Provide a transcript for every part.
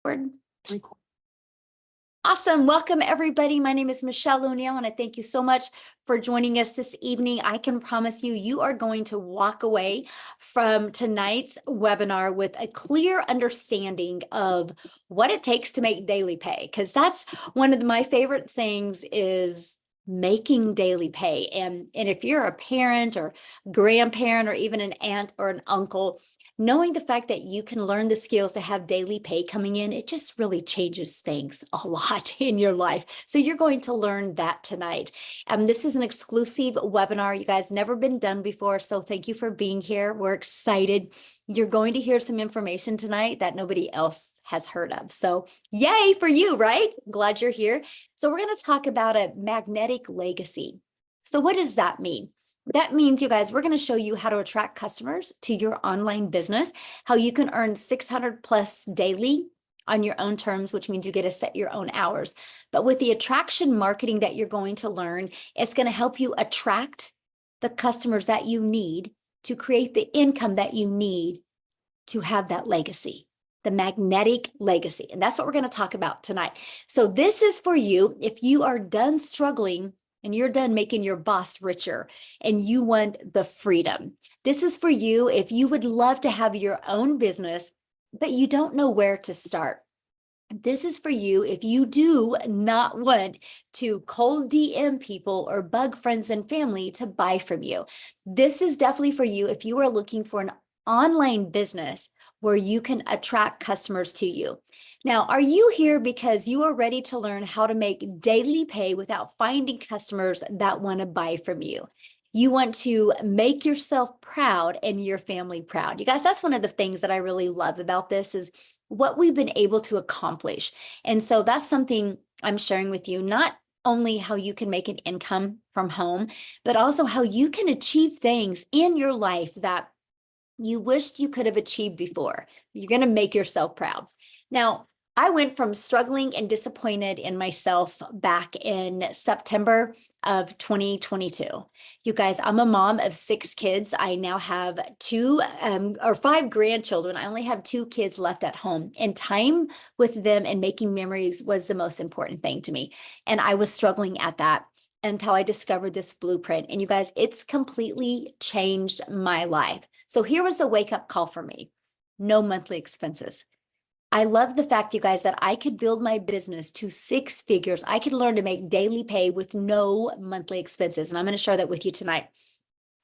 Record. Awesome. Welcome, everybody. My name is Michelle O'Neill, and I thank you so much for joining us this evening. I can promise you, you are going to walk away from tonight's webinar with a clear understanding of what it takes to make daily pay, because that's one of my favorite things is making daily pay. And if you're a parent or grandparent or even an aunt or an uncle, knowing the fact that you can learn the skills to have daily pay coming in, it just really changes things a lot in your life. So you're going to learn that tonight. This is an exclusive webinar. You guys never been done before. So thank you for being here. We're excited. You're going to hear some information tonight that nobody else has heard of. So yay for you, right? Glad you're here. So we're going to talk about a magnetic legacy. So what does that mean? That means, you guys, we're going to show you how to attract customers to your online business, how you can earn 600 plus daily on your own terms, which means you get to set your own hours. But with the attraction marketing that you're going to learn, it's going to help you attract the customers that you need to create the income that you need to have that legacy, the magnetic legacy. And that's what we're going to talk about tonight. So this is for you if you are done struggling and you're done making your boss richer and you want the freedom. This is for you if you would love to have your own business, but you don't know where to start. This is for you if you do not want to cold DM people or bug friends and family to buy from you. This is definitely for you if you are looking for an online business where you can attract customers to you. Now, are you here because you are ready to learn how to make daily pay without finding customers that want to buy from you? You want to make yourself proud and your family proud. You guys, that's one of the things that I really love about this is what we've been able to accomplish. And so that's something I'm sharing with you, not only how you can make an income from home, but also how you can achieve things in your life that you wished you could have achieved before. You're going to make yourself proud. Now, I went from struggling and disappointed in myself back in September of 2022. You guys, I'm a mom of 6 kids. I now have 5 grandchildren. I only have 2 kids left at home, and time with them and making memories was the most important thing to me. And I was struggling at that until I discovered this blueprint. And you guys, it's completely changed my life. So here was the wake-up call for me. No monthly expenses. I love the fact, you guys, that I could build my business to 6 figures. I could learn to make daily pay with no monthly expenses. And I'm going to share that with you tonight.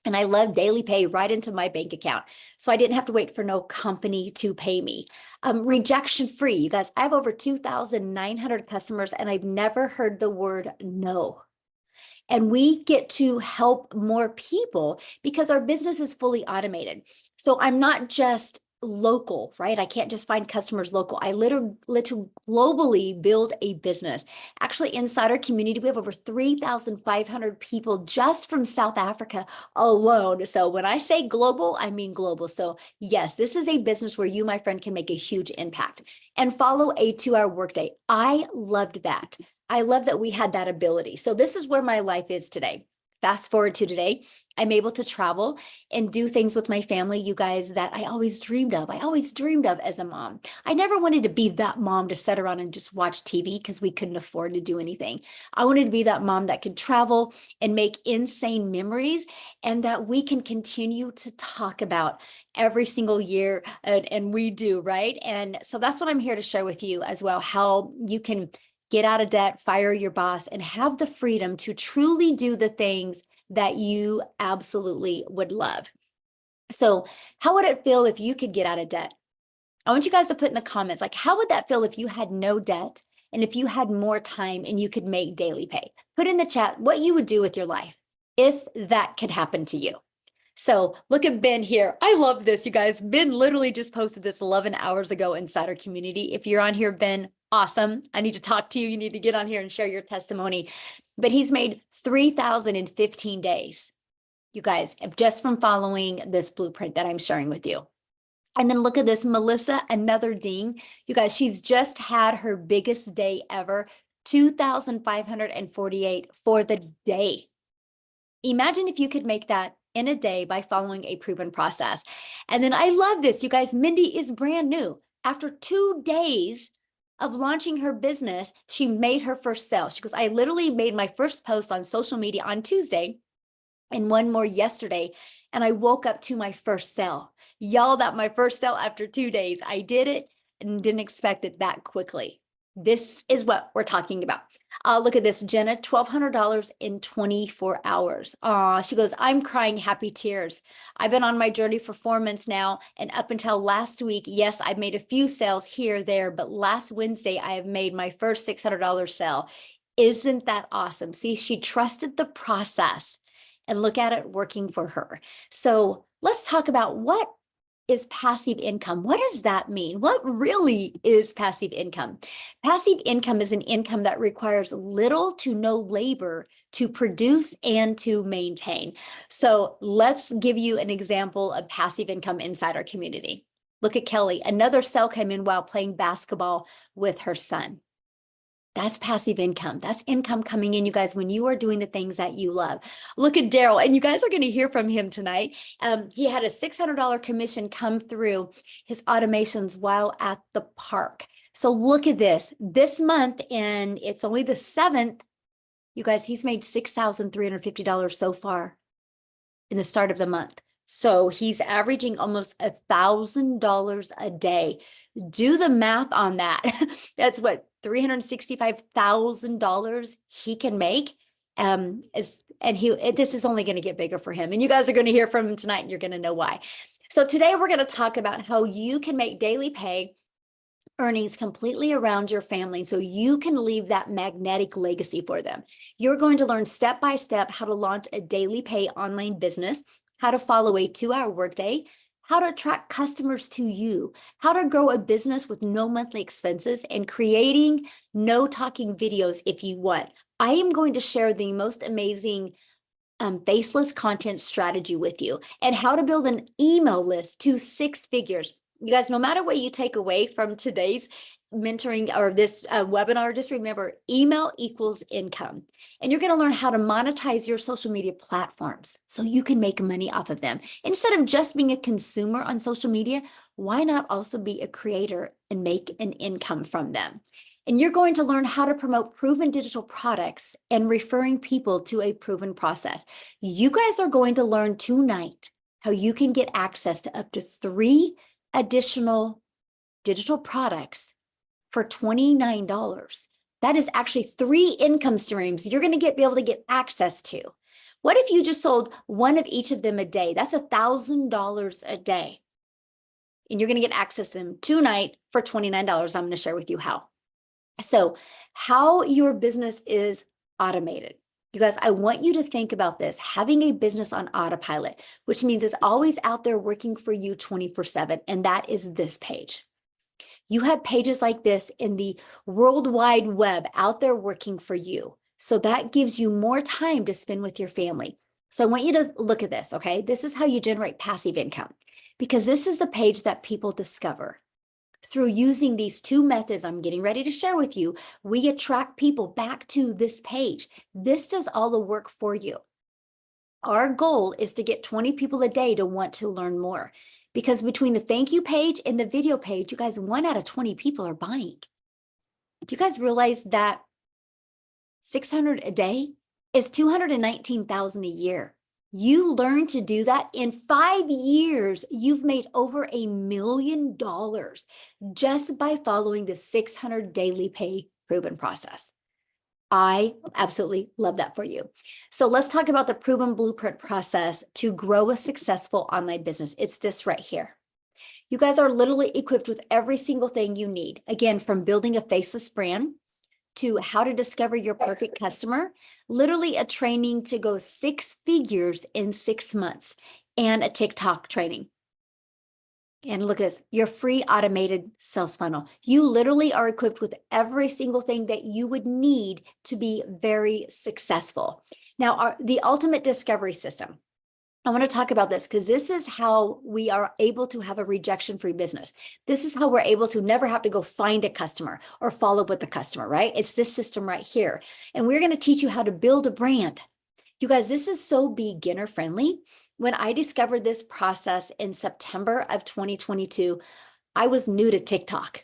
And I love daily pay right into my bank account. So I didn't have to wait for no company to pay me. Rejection free. You guys, I have over 2,900 customers and I've never heard the word no. And we get to help more people because our business is fully automated. So I'm not just local, right? I can't just find customers local. I literally globally build a business. Actually, inside our community, we have over 3,500 people just from South Africa alone. So when I say global, I mean global. So yes, this is a business where you, my friend, can make a huge impact and follow a 2-hour workday. I loved that. I love that we had that ability. So this is where my life is today. Fast forward to today, I'm able to travel and do things with my family, you guys, that I always dreamed of. I always dreamed of as a mom. I never wanted to be that mom to sit around and just watch TV because we couldn't afford to do anything. I wanted to be that mom that could travel and make insane memories and that we can continue to talk about every single year. And we do, right? And so that's what I'm here to share with you as well, how you can get out of debt, fire your boss, and have the freedom to truly do the things that you absolutely would love. So how would it feel if you could get out of debt? I want you guys to put in the comments, like, how would that feel if you had no debt and if you had more time and you could make daily pay? Put in the chat what you would do with your life if that could happen to you. So look at Ben here. I love this, you guys. Ben literally just posted this 11 hours ago inside our community. If you're on here, Ben, awesome. I need to talk to you. You need to get on here and share your testimony. But he's made 3,000 in 15 days, you guys, just from following this blueprint that I'm sharing with you. And then look at this, Melissa, another ding. You guys, she's just had her biggest day ever, 2,548 for the day. Imagine if you could make that in a day by following a proven process. And then I love this, you guys, Mindy is brand new. After 2 days of launching her business, she made her first sale. She goes, I literally made my first post on social media on Tuesday and one more yesterday. And I woke up to my first sale. Y'all, that my first sale after 2 days. I did it and didn't expect it that quickly. This is what we're talking about. Look at this, Jenna, $1,200 in 24 hours. She goes, I'm crying happy tears. I've been on my journey for 4 months now. And up until last week, yes, I've made a few sales here, there, but last Wednesday, I have made my first $600 sale. Isn't that awesome? See, she trusted the process and look at it working for her. So let's talk about what is passive income. What does that mean? What really is passive income? Passive income is an income that requires little to no labor to produce and to maintain. So let's give you an example of passive income inside our community. Look at Kelly. Another sale came in while playing basketball with her son. That's passive income. That's income coming in, you guys, when you are doing the things that you love. Look at Daryl, and you guys are going to hear from him tonight. He had a $600 commission come through his automations while at the park. So look at this month, and it's only the 7th. You guys, he's made $6,350 so far in the start of the month. So he's averaging almost $1,000 a day. Do the math on that. That's what, $365,000 he can make. This is only going to get bigger for him. And you guys are going to hear from him tonight, and you're going to know why. So today we're going to talk about how you can make daily pay earnings completely around your family so you can leave that magnetic legacy for them. You're going to learn step by step how to launch a daily pay online business, how to follow a 2-hour workday, how to attract customers to you, how to grow a business with no monthly expenses, and creating no talking videos if you want. I am going to share the most amazing faceless content strategy with you and how to build an email list to 6 figures. You guys, no matter what you take away from today's mentoring or this webinar, just remember email equals income. And you're going to learn how to monetize your social media platforms so you can make money off of them. Instead of just being a consumer on social media, why not also be a creator and make an income from them? And you're going to learn how to promote proven digital products and referring people to a proven process. You guys are going to learn tonight how you can get access to up to 3 additional digital products for $29. That is actually 3 income streams you're going to be able to get access to. What if you just sold one of each of them a day? That's $1,000 a day. And you're going to get access to them tonight for $29. I'm going to share with you how. So how your business is automated. You guys, I want you to think about this, having a business on autopilot, which means it's always out there working for you 24/7. And that is this page. You have pages like this in the World Wide Web out there working for you. So that gives you more time to spend with your family. So I want you to look at this, okay? This is how you generate passive income, because this is the page that people discover. Through using these 2 methods I'm getting ready to share with you, we attract people back to this page. This does all the work for you. Our goal is to get 20 people a day to want to learn more, because between the thank you page and the video page, you guys, 1 out of 20 people are buying. Do you guys realize that 600 a day is 219,000 a year? You learn to do that in 5 years. You've made over $1 million just by following the 600 daily pay proven process. I absolutely love that for you. So let's talk about the proven blueprint process to grow a successful online business. It's this right here. You guys are literally equipped with every single thing you need. Again, from building a faceless brand to how to discover your perfect customer, literally a training to go 6 figures in 6 months, and a TikTok training. And look at this, your free automated sales funnel. You literally are equipped with every single thing that you would need to be very successful. Now, the ultimate discovery system. I want to talk about this because this is how we are able to have a rejection-free business. This is how we're able to never have to go find a customer or follow up with the customer, right? It's this system right here. And we're going to teach you how to build a brand. You guys, this is so beginner friendly. When I discovered this process in September of 2022, I was new to TikTok.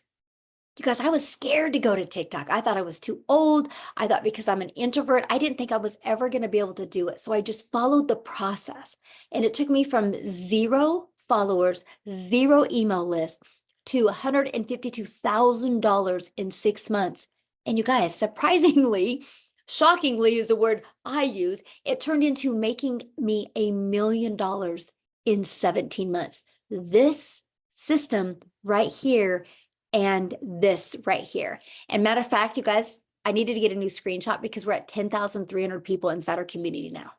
You guys, I was scared to go to TikTok. I thought I was too old. I thought because I'm an introvert, I didn't think I was ever going to be able to do it. So I just followed the process. And it took me from 0 followers, 0 email list to $152,000 in 6 months. And you guys, surprisingly, shockingly is the word I use, it turned into making me $1 million in 17 months. This system right here and this right here. And matter of fact, you guys, I needed to get a new screenshot because we're at 10,300 people inside our community now.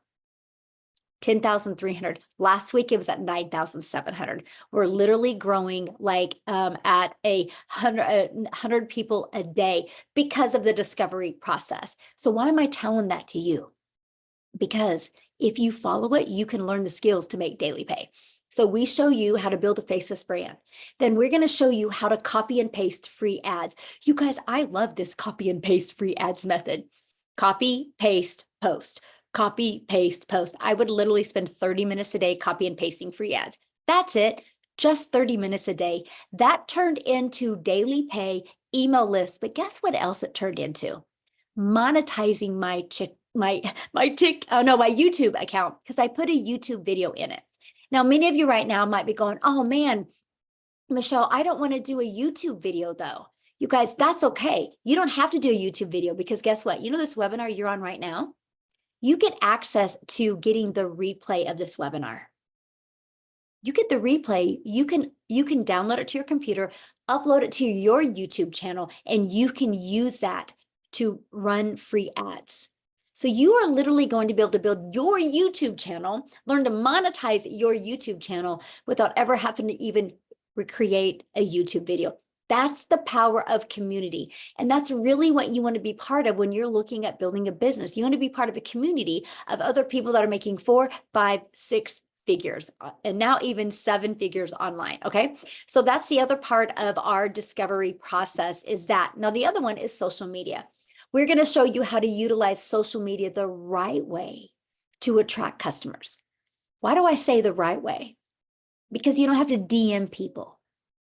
10,300. Last week, it was at 9,700. We're literally growing like at 100 people a day because of the discovery process. So why am I telling that to you? Because if you follow it, you can learn the skills to make daily pay. So we show you how to build a faceless brand. Then we're going to show you how to copy and paste free ads. You guys, I love this copy and paste free ads method. Copy, paste, post. Copy, paste, post. I would literally spend 30 minutes a day copy and pasting free ads. That's it. Just 30 minutes a day. That turned into daily pay, email lists. But guess what else it turned into? Monetizing my YouTube account, because I put a YouTube video in it. Now, many of you right now might be going, oh man, Michelle, I don't want to do a YouTube video though. You guys, that's okay. You don't have to do a YouTube video because guess what? You know this webinar you're on right now? You get access to getting the replay of this webinar. You get the replay, you can download it to your computer, upload it to your YouTube channel, and you can use that to run free ads. So you are literally going to be able to build your YouTube channel, learn to monetize your YouTube channel without ever having to even recreate a YouTube video. That's the power of community. And that's really what you want to be part of when you're looking at building a business. You want to be part of a community of other people that are making 4, 5, 6 figures, and now even 7 figures online. Okay. So that's the other part of our discovery process is that. Now, the other one is social media. We're going to show you how to utilize social media the right way to attract customers. Why do I say the right way? Because you don't have to DM people.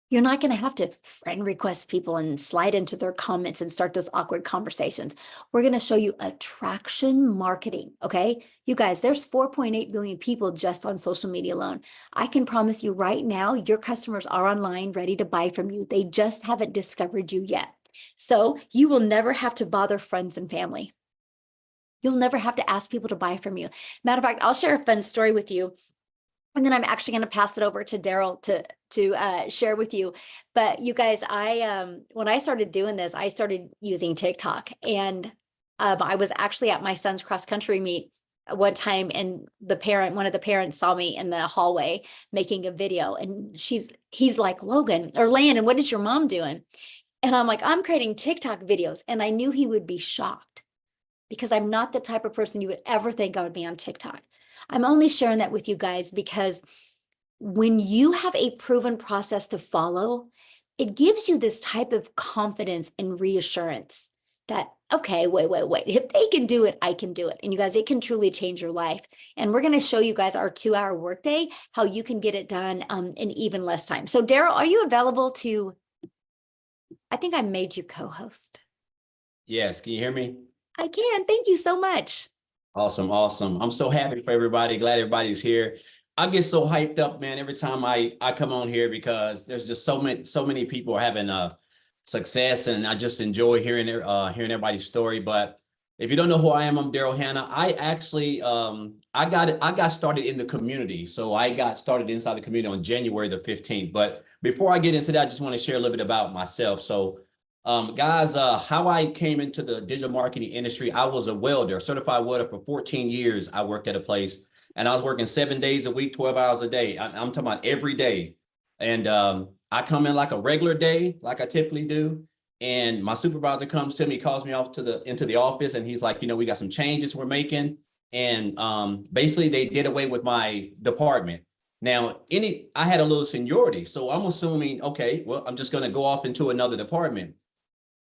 You're not going to have to friend request people and slide into their comments and start those awkward conversations. We're going to show you attraction marketing. Okay. You guys, there's 4.8 billion people just on social media alone. I can promise you right now, your customers are online ready to buy from you. They just haven't discovered you yet. So you will never have to bother friends and family. You'll never have to ask people to buy from you. Matter of fact, I'll share a fun story with you. And then I'm actually going to pass it over to Daryl to share with you. But you guys, when I started doing this, I started using TikTok, and I was actually at my son's cross country meet one time, and one of the parents saw me in the hallway making a video, and he's like, Logan or Landon, what is your mom doing? And I'm like, I'm creating TikTok videos. And I knew he would be shocked because I'm not the type of person you would ever think I would be on TikTok. I'm only sharing that with you guys because when you have a proven process to follow, it gives you this type of confidence and reassurance that, okay, wait. If they can do it, I can do it. And you guys, it can truly change your life. And we're going to show you guys our 2-hour workday, how you can get it done in even less time. So Daryl, are you available to, I think I made you co-host. Yes. Can you hear me? I can. Thank you so much. Awesome. I'm so happy for everybody. Glad everybody's here. I get so hyped up, man, every time I come on here because there's just so many people having success, and I just enjoy hearing everybody's story. But if you don't know who I am, I'm Daryl Hanna. I actually I got started in the community. So I got started inside the community on January the 15th. But before I get into that, I just want to share a little bit about myself. So guys, how I came into the digital marketing industry, I was a welder, certified welder for 14 years. I worked at a place, and I was working 7 days a week, 12 hours a day. I'm talking about every day. And I come in like a regular day, like I typically do. And my supervisor comes to me, calls me off into the office, and he's like, we got some changes we're making. And basically they did away with my department. Now, I had a little seniority, so I'm assuming, okay, well, I'm just going to go off into another department.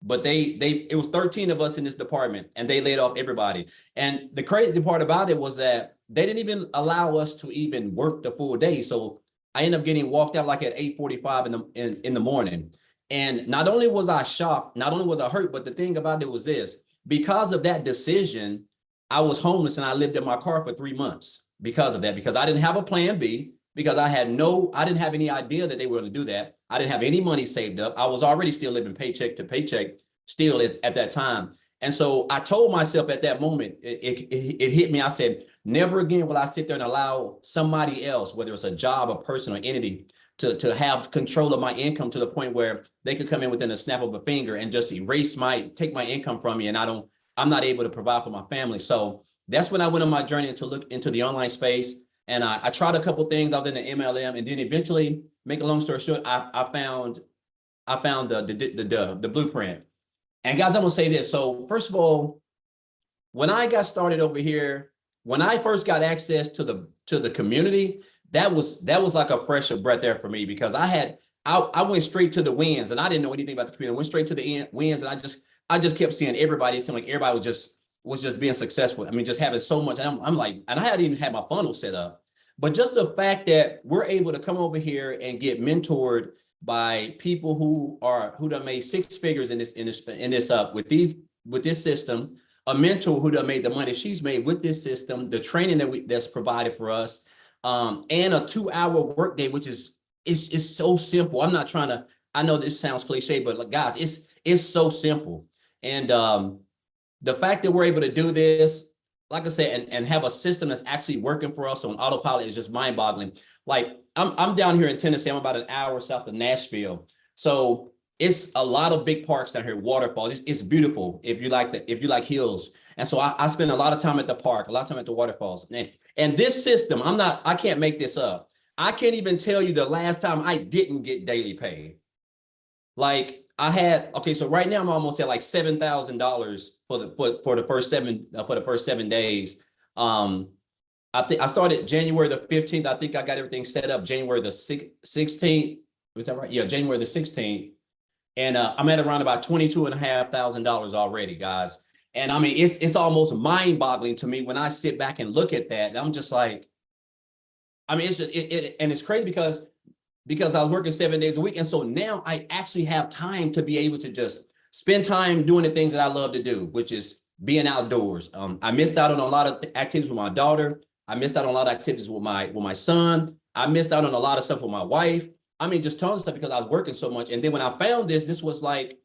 But it was 13 of us in this department, and they laid off everybody. And the crazy part about it was that they didn't even allow us to even work the full day. So I ended up getting walked out like at 8:45 in the morning. And not only was I shocked, not only was I hurt, but the thing about it was this: because of that decision, I was homeless and I lived in my car for 3 months because of that, because I didn't have a plan B, because I didn't have any idea that they were going to do that. I didn't have any money saved up. I was already still living paycheck to paycheck still at that time. And so I told myself at that moment, it hit me. I said, never again will I sit there and allow somebody else, whether it's a job, a person, or entity, to have control of my income to the point where they could come in within a snap of a finger and just take my income from me. And I'm not able to provide for my family. So that's when I went on my journey to look into the online space. And I tried a couple of things. I was in the MLM, and then eventually, make a long story short, I found the blueprint. And guys, I'm gonna say this. So first of all, when I got started over here, when I first got access to the community, that was like a fresh breath there for me, because I went straight to the wins, and I didn't know anything about the community. I went straight to the wins, and I just kept seeing everybody. It seemed like everybody was just being successful. I mean, just having so much. And I'm like, and I hadn't even had my funnel set up. But just the fact that we're able to come over here and get mentored by people who done made six figures in this with this system, a mentor who done made the money she's made with this system, the training that's provided for us, and a 2-hour workday, which is so simple. I'm not trying to. I know this sounds cliche, but like, guys, it's so simple. And the fact that we're able to do this, like I said, and have a system that's actually working for us on autopilot is just mind-boggling. Like, I'm down here in Tennessee. I'm about an hour south of Nashville. So it's a lot of big parks down here, waterfalls. It's beautiful if you like hills. And so I spend a lot of time at the park, a lot of time at the waterfalls. And this system, I can't make this up. I can't even tell you the last time I didn't get daily pay. Like, so right now I'm almost at like $7,000 for the first 7 days. I think I started January the 15th. I think I got everything set up January the 16th. Was that right? Yeah, January the 16th. And I'm at around about $22,500 already, guys. And I mean, it's almost mind-boggling to me when I sit back and look at that. And I'm just like, I mean, it's just and it's crazy because I was working 7 days a week. And so now I actually have time to be able to just spend time doing the things that I love to do, which is being outdoors. I missed out on a lot of activities with my daughter. I missed out on a lot of activities with my son. I missed out on a lot of stuff with my wife. I mean, just tons of stuff because I was working so much. And then when I found this was like,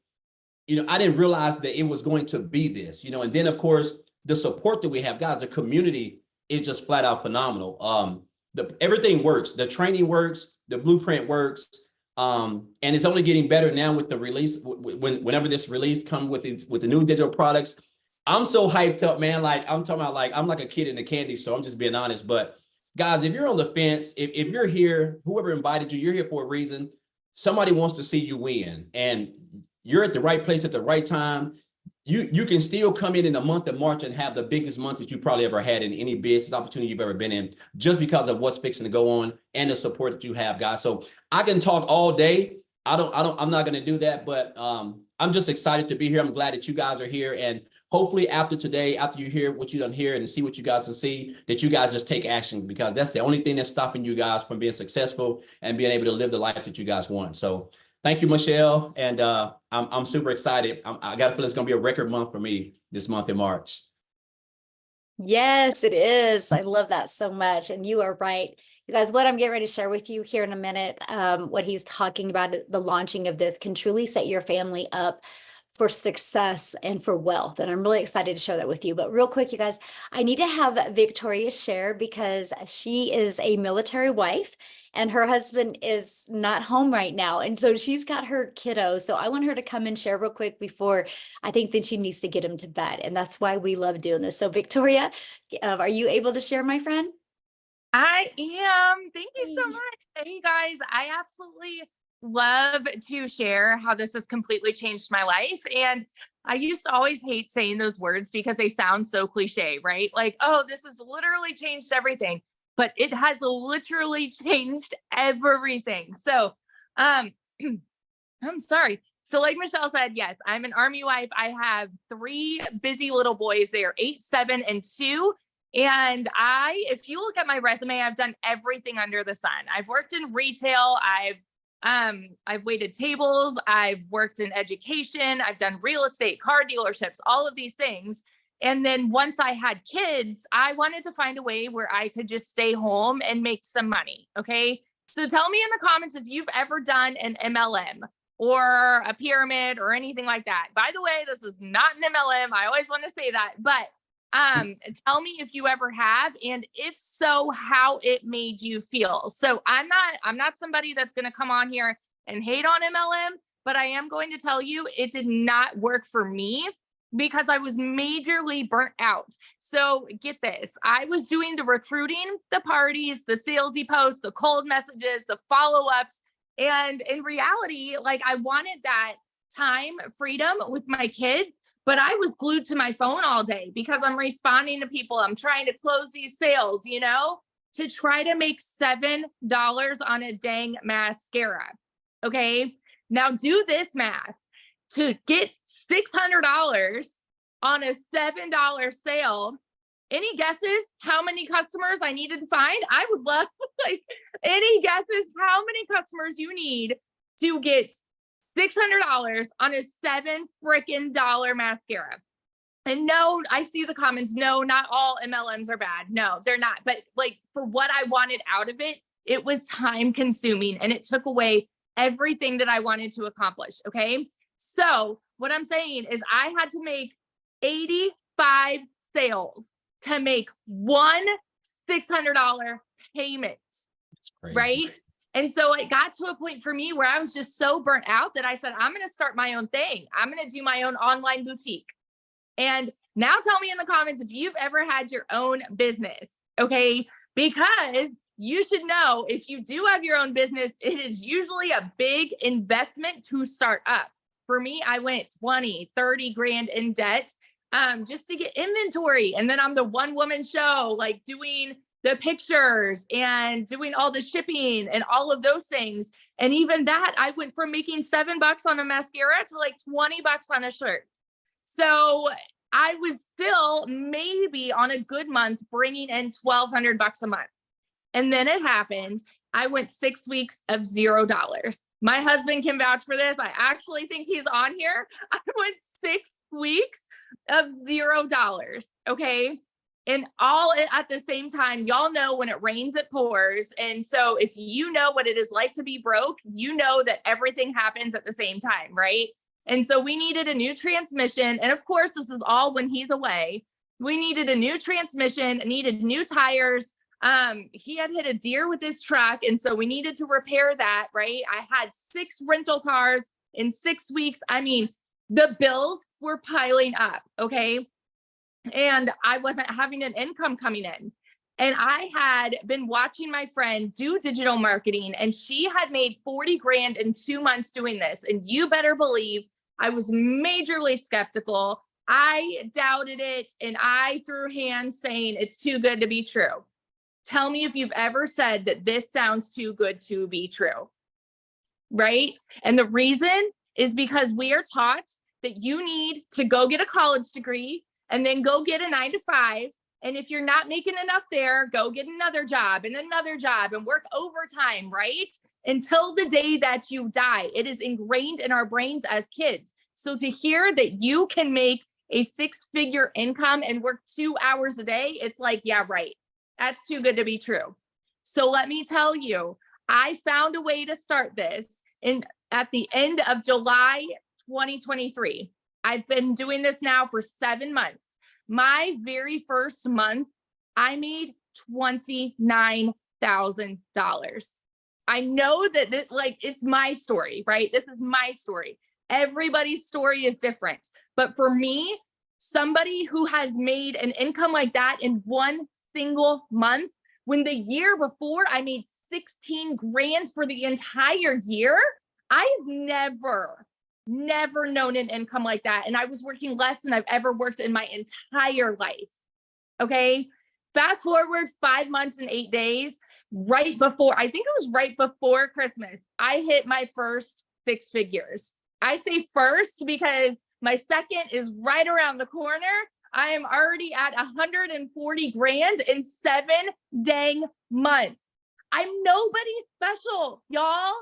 I didn't realize that it was going to be this, and then of course, the support that we have, guys, the community is just flat out phenomenal. Everything works. The training works, the blueprint works. And it's only getting better now with the release. Whenever this release comes with the new digital products, I'm so hyped up, man. Like, I'm talking about, like, I'm like a kid in a candy store. I'm just being honest. But guys, if you're on the fence, if you're here, whoever invited you, you're here for a reason. Somebody wants to see you win, and you're at the right place at the right time. You can still come in the month of March and have the biggest month that you probably ever had in any business opportunity you've ever been in, just because of what's fixing to go on and the support that you have, guys. So I can talk all day. I'm not going to do that, but I'm just excited to be here. I'm glad that you guys are here. And hopefully after today, after you hear what you done hear and see what you guys can see, that you guys just take action, because that's the only thing that's stopping you guys from being successful and being able to live the life that you guys want. So thank you, Michelle. And I'm super excited. I got to feel it's going to be a record month for me this month in March. Yes, it is. I love that so much. And you are right. You guys, what I'm getting ready to share with you here in a minute, what he's talking about, the launching of this can truly set your family up for success and for wealth. And I'm really excited to share that with you. But real quick, you guys, I need to have Victoria share, because she is a military wife and her husband is not home right now. And so she's got her kiddo. So I want her to come and share real quick before I think that she needs to get him to bed. And that's why we love doing this. So Victoria, are you able to share, my friend? I am. Thank you so much. Hey guys, I absolutely love to share how this has completely changed my life. And I used to always hate saying those words because they sound so cliche, right? Like, oh, this has literally changed everything, but it has literally changed everything. So, I'm sorry. So like Michelle said, yes, I'm an Army wife. I have 3 busy little boys. They are 8, 7, and 2. And if you look at my resume, I've done everything under the sun. I've worked in retail. I've I've waited tables. I've worked in education. I've done real estate, car dealerships, all of these things. And then once I had kids, I wanted to find a way where I could just stay home and make some money. Okay. So tell me in the comments if you've ever done an MLM or a pyramid or anything like that. By the way, this is not an MLM. I always want to say that, but tell me if you ever have, and if so, how it made you feel. So I'm not somebody that's going to come on here and hate on MLM, but I am going to tell you it did not work for me because I was majorly burnt out. So get this, I was doing the recruiting, the parties, the salesy posts, the cold messages, the follow-ups. And in reality, like I wanted that time freedom with my kids, but I was glued to my phone all day because I'm responding to people. I'm trying to close these sales, to try to make $7 on a dang mascara. Okay. Now do this math. To get $600 on a $7 sale, any guesses how many customers I needed to find? I would love like any guesses how many customers you need to get $600 on a $7 mascara. And no, I see the comments. No, not all MLMs are bad. No, they're not. But like for what I wanted out of it, it was time consuming and it took away everything that I wanted to accomplish. Okay. So what I'm saying is I had to make 85 sales to make one $600 payment. That's crazy. Right. And so it got to a point for me where I was just so burnt out that I said, I'm going to start my own thing. I'm going to do my own online boutique. And now tell me in the comments if you've ever had your own business. Okay. Because you should know if you do have your own business, it is usually a big investment to start up. For me, I went 20, 30 grand in debt just to get inventory. And then I'm the one woman show, like doing the pictures and doing all the shipping and all of those things. And even that, I went from making $7 on a mascara to like $20 on a shirt. So I was still maybe on a good month bringing in $1,200 a month. And then it happened. I went 6 weeks of $0. My husband can vouch for this. I actually think he's on here. I went 6 weeks of $0. Okay. And all at the same time, y'all know when it rains, it pours. And so if you know what it is like to be broke, you know that everything happens at the same time, right? And so we needed a new transmission. And of course, this is all when he's away. We needed a new transmission, needed new tires. He had hit a deer with his truck. And so we needed to repair that, right? I had 6 rental cars in 6 weeks. I mean, the bills were piling up. Okay. And I wasn't having an income coming in. And I had been watching my friend do digital marketing, and she had made 40 grand in 2 months doing this. And you better believe I was majorly skeptical. I doubted it and I threw hands saying it's too good to be true. Tell me if you've ever said that this sounds too good to be true, right? And the reason is because we are taught that you need to go get a college degree and then go get a 9-to-5. And if you're not making enough there, go get another job and work overtime, right? Until the day that you die. It is ingrained in our brains as kids. So to hear that you can make a 6-figure income and work 2 hours a day, it's like, yeah, right. That's too good to be true. So let me tell you, I found a way to start this at the end of July 2023. I've been doing this now for 7 months. My very first month, I made $29,000. I know that it's my story, right? This is my story. Everybody's story is different. But for me, somebody who has made an income like that in one single month, when the year before I made 16 grand for the entire year, I've never known an income like that. And I was working less than I've ever worked in my entire life. Okay. Fast forward 5 months and 8 days, I think it was right before Christmas, I hit my first 6 figures. I say first because my second is right around the corner. I am already at 140 grand in 7 dang months. I'm nobody special, y'all.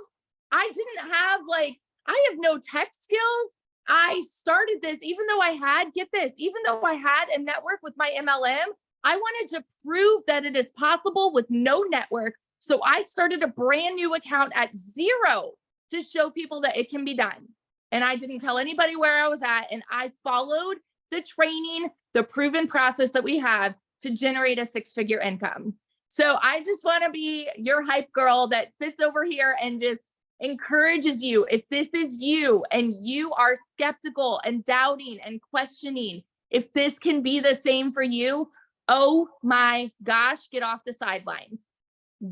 I didn't have like, I have no tech skills. I started this, even though I had, get this, even though I had a network with my MLM, I wanted to prove that it is possible with no network. So I started a brand new account at zero to show people that it can be done. And I didn't tell anybody where I was at. And I followed the training, the proven process that we have to generate a six-figure income. So I just want to be your hype girl that sits over here and just encourages you. If this is you and you are skeptical and doubting and questioning if this can be the same for you, oh my gosh, get off the sidelines.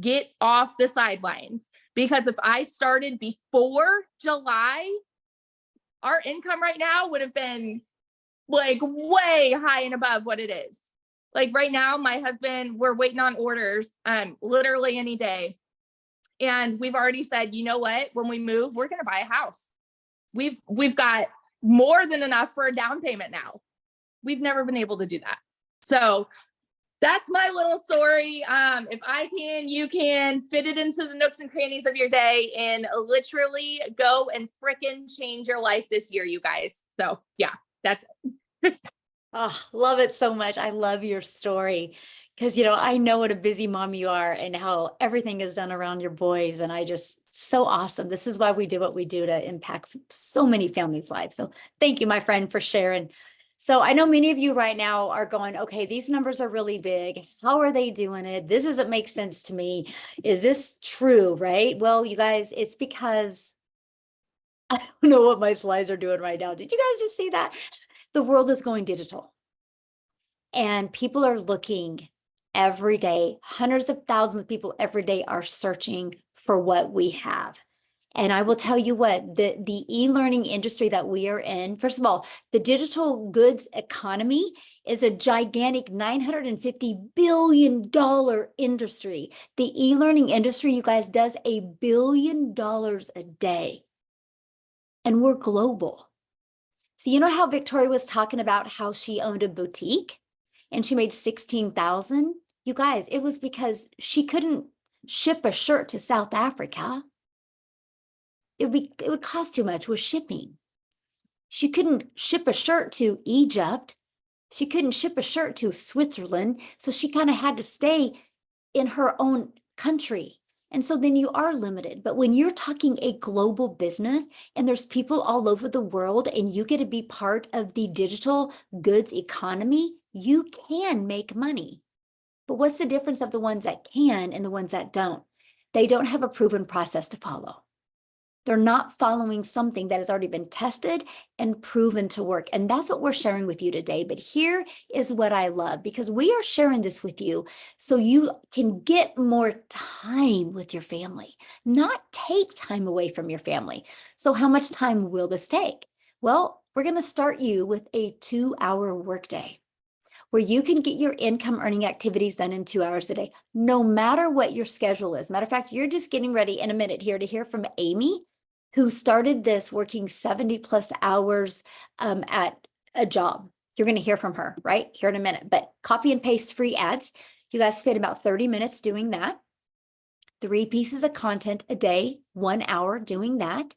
Get off the sidelines. Because if I started before July, our income right now would have been like way high and above what it is. Like right now, my husband, we're waiting on orders literally any day. And we've already said, you know what, when we move, we're going to buy a house. We've got more than enough for a down payment now. We've never been able to do that. So that's my little story. If I can, you can fit it into the nooks and crannies of your day and literally go and frickin' change your life this year, you guys. So yeah, that's it. Oh, love it so much. I love your story because, I know what a busy mom you are and how everything is done around your boys. And so awesome. This is why we do what we do, to impact so many families' lives. So thank you, my friend, for sharing. So I know many of you right now are going, okay, these numbers are really big. How are they doing it? This doesn't make sense to me. Is this true, right? Well, you guys, it's because I don't know what my slides are doing right now. Did you guys just see that? The world is going digital and people are looking every day. Hundreds of thousands of people every day are searching for what we have. And I will tell you what, the e-learning industry that we are in, first of all, the digital goods economy is a gigantic $950 billion industry. The e-learning industry, you guys, does $1 billion a day. And we're global. So you know how Victoria was talking about how she owned a boutique and she made 16,000? You guys, it was because she couldn't ship a shirt to South Africa. It would cost too much with shipping. She couldn't ship a shirt to Egypt. She couldn't ship a shirt to Switzerland. So she kind of had to stay in her own country. And so then you are limited. But when you're talking a global business and there's people all over the world and you get to be part of the digital goods economy, you can make money. But what's the difference of the ones that can and the ones that don't? They don't have a proven process to follow. They're not following something that has already been tested and proven to work. And that's what we're sharing with you today. But here is what I love, because we are sharing this with you so you can get more time with your family, not take time away from your family. So how much time will this take? Well, we're going to start you with a 2-hour workday where you can get your income earning activities done in 2 hours a day, no matter what your schedule is. Matter of fact, you're just getting ready in a minute here to hear from Amy, who started this working 70 plus hours at a job. You're going to hear from her right here in a minute, but copy and paste free ads. You guys spend about 30 minutes doing that. 3 pieces of content a day, 1 hour doing that.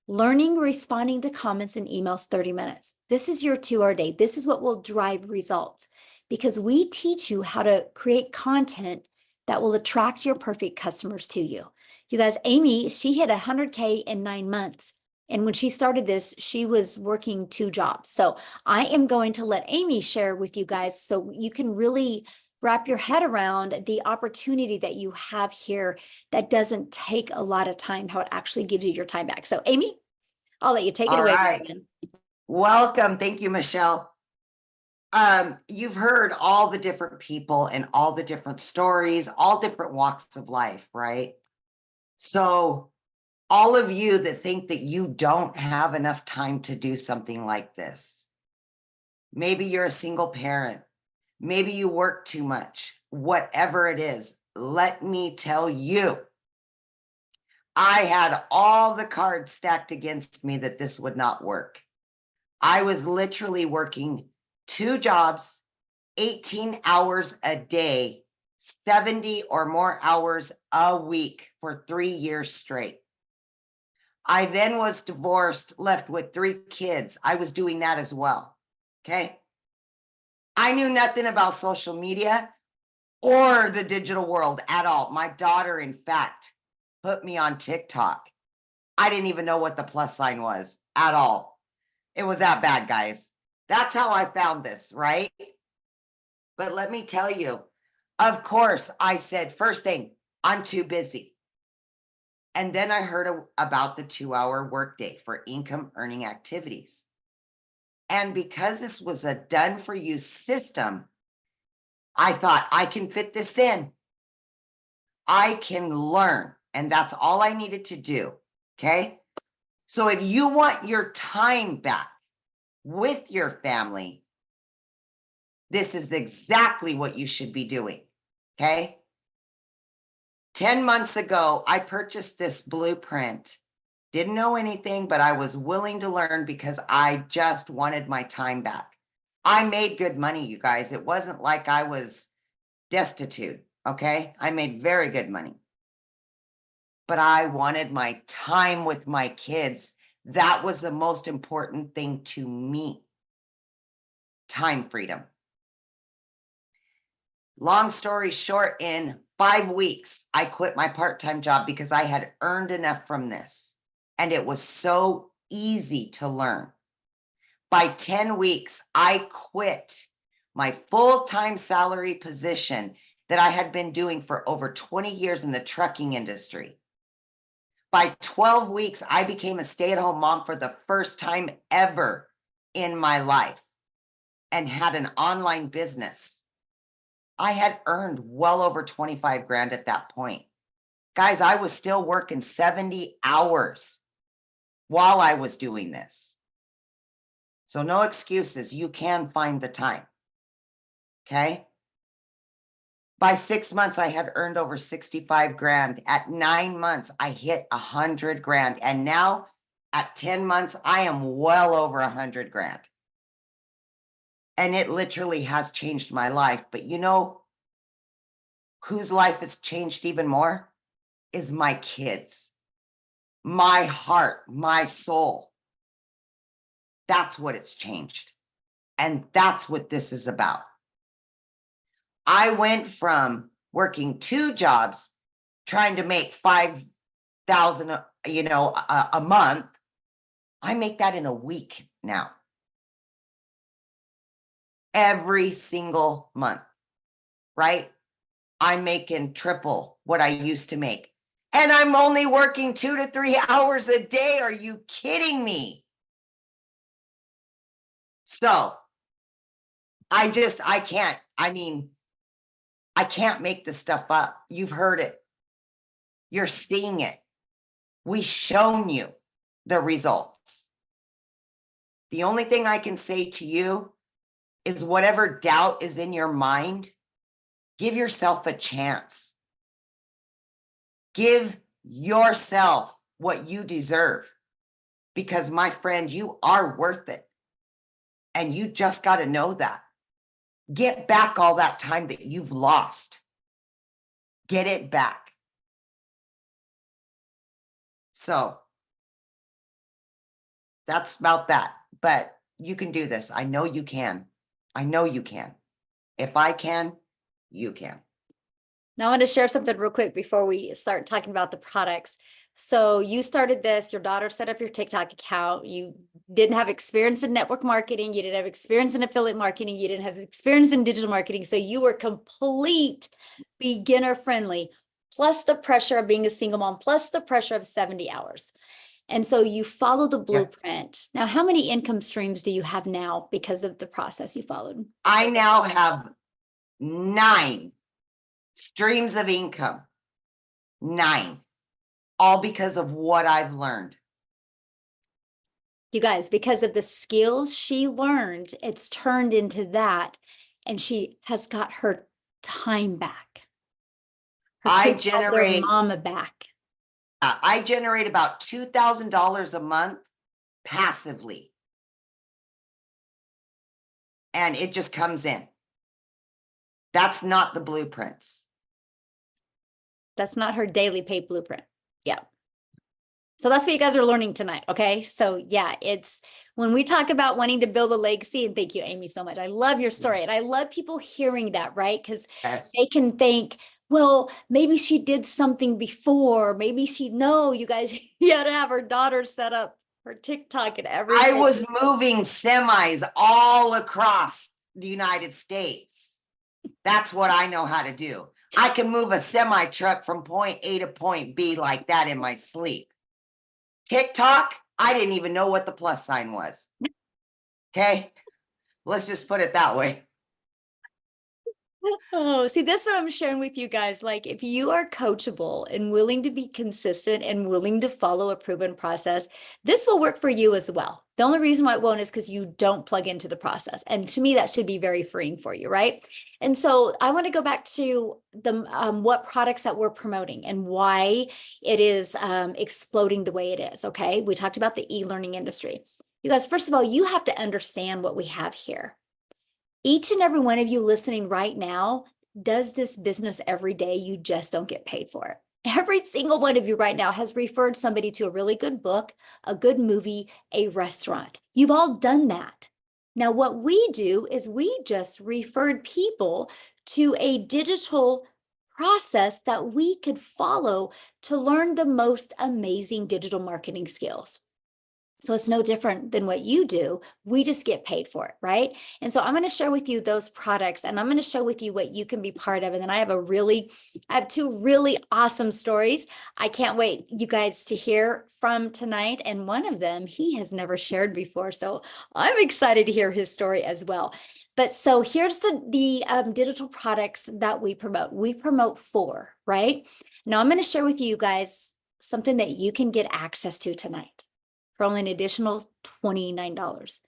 Learning, responding to comments and emails, 30 minutes. This is your 2-hour day. This is what will drive results because we teach you how to create content that will attract your perfect customers to you. You guys, Amy, she hit 100K in 9 months. And when she started this, she was working 2 jobs. So I am going to let Amy share with you guys so you can really wrap your head around the opportunity that you have here that doesn't take a lot of time, how it actually gives you your time back. So Amy, I'll let you take it All away. right. Welcome. Thank you, Michelle. You've heard all the different people and all the different stories, all different walks of life, right? So all of you that think that you don't have enough time to do something like this, maybe you're a single parent, maybe you work too much, whatever it is, let me tell you, I had all the cards stacked against me that this would not work. I was literally working 2 jobs, 18 hours a day, 70 or more hours a week for 3 years straight. I then was divorced, left with 3 kids. I was doing that as well. Okay. I knew nothing about social media or the digital world at all. My daughter, in fact, put me on TikTok. I didn't even know what the plus sign was at all. It was that bad, guys. That's how I found this, right? But let me tell you, of course, I said, first thing, I'm too busy. And then I heard about the 2-hour workday for income earning activities. And because this was a done for you system, I thought I can fit this in. I can learn. And that's all I needed to do. Okay. So if you want your time back with your family, this is exactly what you should be doing. Okay. 10 months ago, I purchased this blueprint. Didn't know anything, but I was willing to learn because I just wanted my time back. I made good money, you guys. It wasn't like I was destitute. Okay. I made very good money. But I wanted my time with my kids. That was the most important thing to me. Time freedom. Long story short, in 5 weeks, I quit my part-time job because I had earned enough from this. And it was so easy to learn. By 10 weeks, I quit my full-time salary position that I had been doing for over 20 years in the trucking industry. By 12 weeks, I became a stay-at-home mom for the first time ever in my life and had an online business. I had earned well over 25 grand at that point. Guys, I was still working 70 hours while I was doing this. So no excuses. You can find the time. Okay. By 6 months, I had earned over 65 grand. At 9 months, I hit 100 grand. And now at 10 months, I am well over 100 grand. And it literally has changed my life. But you know whose life has changed even more? Is my kids, my heart, my soul. That's what it's changed. And that's what this is about. I went from working 2 jobs, trying to make 5,000, a month. I make that in a week now. Every single month, right? I'm making triple what I used to make. And I'm only working 2 to 3 hours a day. Are you kidding me? So I can't. I can't make this stuff up. You've heard it. You're seeing it. We've shown you the results. The only thing I can say to you is whatever doubt is in your mind, give yourself a chance. Give yourself what you deserve. Because my friend, you are worth it. And you just got to know that. Get back all that time that you've lost. Get it back. So that's about that. But you can do this. I know you can. I know you can. If I can, you can. Now I want to share something real quick before we start talking about the products. So you started this, your daughter set up your TikTok account. You didn't have experience in network marketing. You didn't have experience in affiliate marketing. You didn't have experience in digital marketing. So you were complete beginner friendly, plus the pressure of being a single mom, plus the pressure of 70 hours. And so you follow the blueprint. Now, how many income streams do you have now because of the process you followed? I now have 9 streams of income. 9. All because of what I've learned. You guys, because of the skills she learned, it's turned into that. And she has got her time back. Her kids have their mama back. I generate about $2,000 a month passively. And it just comes in. That's not the blueprints. That's not her daily pay blueprint. Yeah. So that's what you guys are learning tonight. Okay. So yeah, it's when we talk about wanting to build a legacy, and thank you, Amy, so much. I love your story and I love people hearing that, right? Because Yes. they can think, well, maybe she did something before. Maybe no, you guys, you had to have her daughter set up her TikTok and I everything. was moving semis all across the United States. That's what I know how to do. I can move a semi truck from point A to point B like that in my sleep. TikTok, I didn't even know what the plus sign was. Okay, let's just put it that way. Oh, see, that's what I'm sharing with you guys. Like, if you are coachable and willing to be consistent and willing to follow a proven process, this will work for you as well. The only reason why it won't is because you don't plug into the process. And to me, that should be very freeing for you, right? And so I want to go back to the what products that we're promoting and why it is exploding the way it is. Okay, we talked about the e-learning industry. You guys, first of all, you have to understand what we have here. Each and every one of you listening right now does this business every day. You just don't get paid for it. Every single one of you right now has referred somebody to a really good book, a good movie, a restaurant. You've all done that. Now, what we do is we just referred people to a digital process that we could follow to learn the most amazing digital marketing skills. So it's no different than what you do. We just get paid for it, right? And so I'm going to share with you those products and I'm going to share with you what you can be part of. And then I have two really awesome stories. I can't wait you guys to hear from tonight. And one of them he has never shared before. So I'm excited to hear his story as well. But so here's the digital products that we promote. We promote 4, right? Now I'm going to share with you guys something that you can get access to tonight for only an additional $29.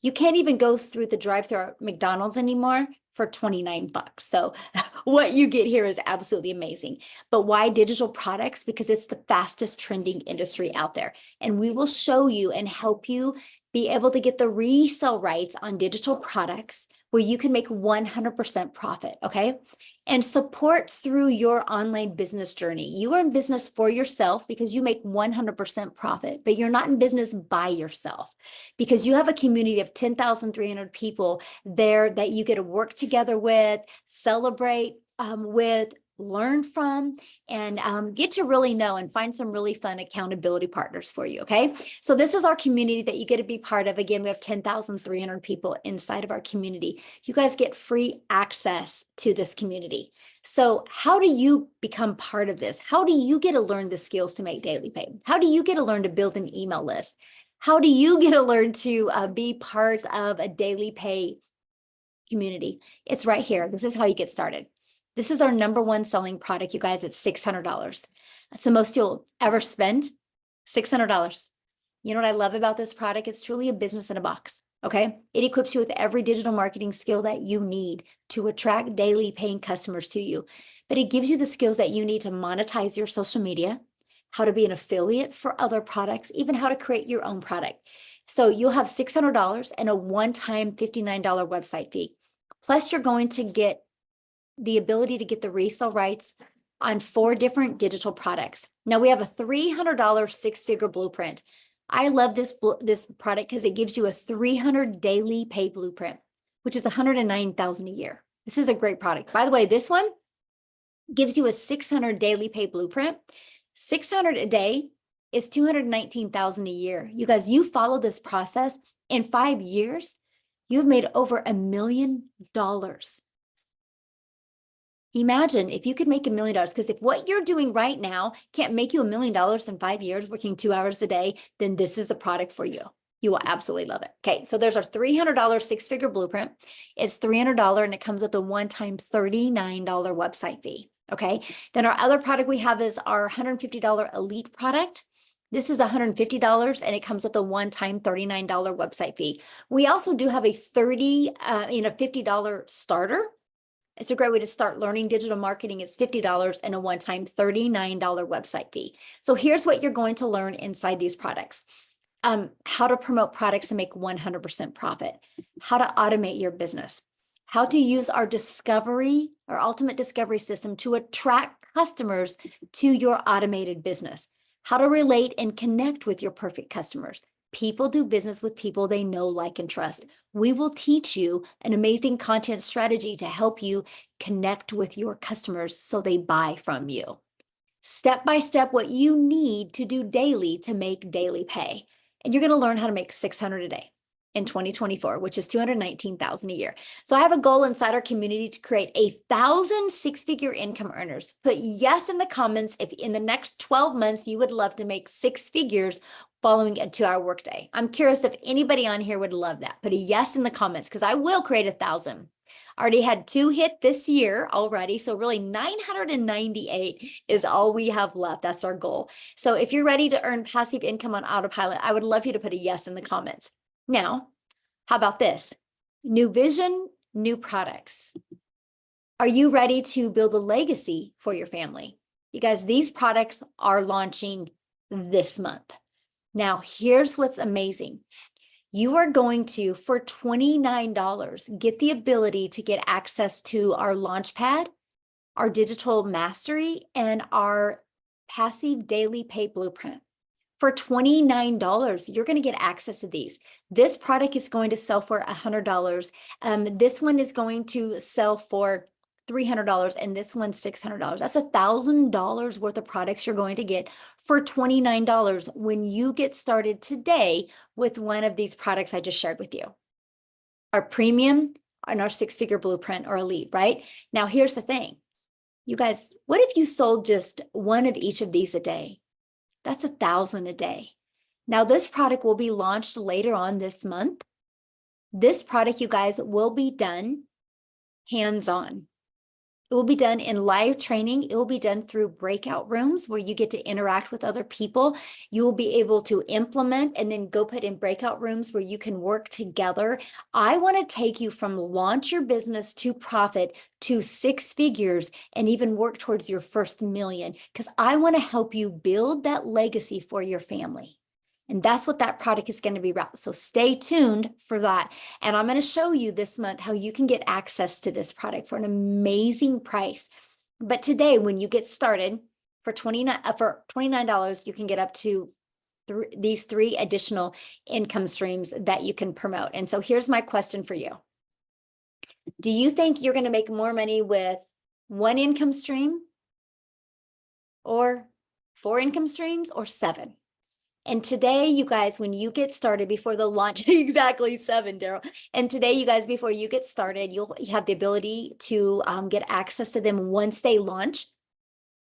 You can't even go through the drive-thru at McDonald's anymore for 29 bucks. So what you get here is absolutely amazing. But why digital products? Because it's the fastest trending industry out there. And we will show you and help you be able to get the resale rights on digital products where you can make 100% profit, okay? And support through your online business journey. You are in business for yourself because you make 100% profit, but you're not in business by yourself because you have a community of 10,300 people there that you get to work together with, celebrate with, learn from, and get to really know and find some really fun accountability partners for you, okay? So this is our community that you get to be part of. Again, we have 10,300 people inside of our community. You guys get free access to this community. So how do you become part of this? How do you get to learn the skills to make daily pay? How do you get to learn to build an email list? How do you get to learn to be part of a daily pay community? It's right here. This is how you get started. This is our #1 selling product, you guys. It's $600. That's the most you'll ever spend. $600. You know what I love about this product? It's truly a business in a box. Okay. It equips you with every digital marketing skill that you need to attract daily paying customers to you. But it gives you the skills that you need to monetize your social media, how to be an affiliate for other products, even how to create your own product. So you'll have $600 and a one-time $59 website fee. Plus, you're going to get the ability to get the resale rights on 4 different digital products. Now we have a $300 6-figure blueprint. I love this product because it gives you a 300 daily pay blueprint, which is $109,000 a year. This is a great product. By the way, this one gives you a 600 daily pay blueprint. 600 a day is $219,000 a year. You guys, you follow this process in 5 years, you've made over $1 million. Imagine if you could make $1 million, because if what you're doing right now can't make you $1 million in 5 years, working 2 hours a day, then this is a product for you. You will absolutely love it. Okay, so there's our $300 6-figure blueprint. It's $300 and it comes with a one-time $39 website fee. Okay, then our other product we have is our $150 elite product. This is $150 and it comes with a one-time $39 website fee. We also do have a $50 starter. It's a great way to start learning digital marketing. It's $50 and a one-time $39 website fee. So here's what you're going to learn inside these products. How to promote products and make 100% profit, how to automate your business, how to use our ultimate discovery system to attract customers to your automated business, how to relate and connect with your perfect customers. People do business with people they know, like, and trust. We will teach you an amazing content strategy to help you connect with your customers so they buy from you. Step by step, what you need to do daily to make daily pay. And you're going to learn how to make $600 a day in 2024, which is $219,000 a year. So I have a goal inside our community to create 1,000 six-figure income earners. Put yes in the comments if in the next 12 months you would love to make 6 figures following a 2-hour workday. I'm curious if anybody on here would love that. Put a yes in the comments because I will create 1,000. Already had 2 hit this year already. So really 998 is all we have left. That's our goal. So if you're ready to earn passive income on autopilot, I would love you to put a yes in the comments. Now, how about this? New vision, new products. Are you ready to build a legacy for your family? You guys, these products are launching this month. Now, here's what's amazing. You are going to, for $29, get the ability to get access to our Launchpad, our digital mastery, and our passive daily pay blueprint. For $29, you're going to get access to these. This product is going to sell for $100. This one is going to sell for $300, and this one's $600. That's $1,000 worth of products you're going to get for $29 when you get started today with one of these products I just shared with you. Our premium and our 6-figure blueprint or elite, right? Now, here's the thing. You guys, what if you sold just one of each of these a day? That's $1,000 a day. Now, this product will be launched later on this month. This product, you guys, will be done hands-on. It will be done in live training. It will be done through breakout rooms where you get to interact with other people. You will be able to implement and then go put in breakout rooms where you can work together. I want to take you from launch your business to profit to 6 figures and even work towards your first million, because I want to help you build that legacy for your family. And that's what that product is going to be about. So stay tuned for that. And I'm going to show you this month how you can get access to this product for an amazing price. But today, when you get started for $29, you can get up to these 3 additional income streams that you can promote. And so here's my question for you. Do you think you're going to make more money with 1 income stream or 4 income streams or 7? And today, you guys, when you get started before the launch, exactly 7, Daryl. And today, you guys, before you get started, you'll have the ability to get access to them once they launch.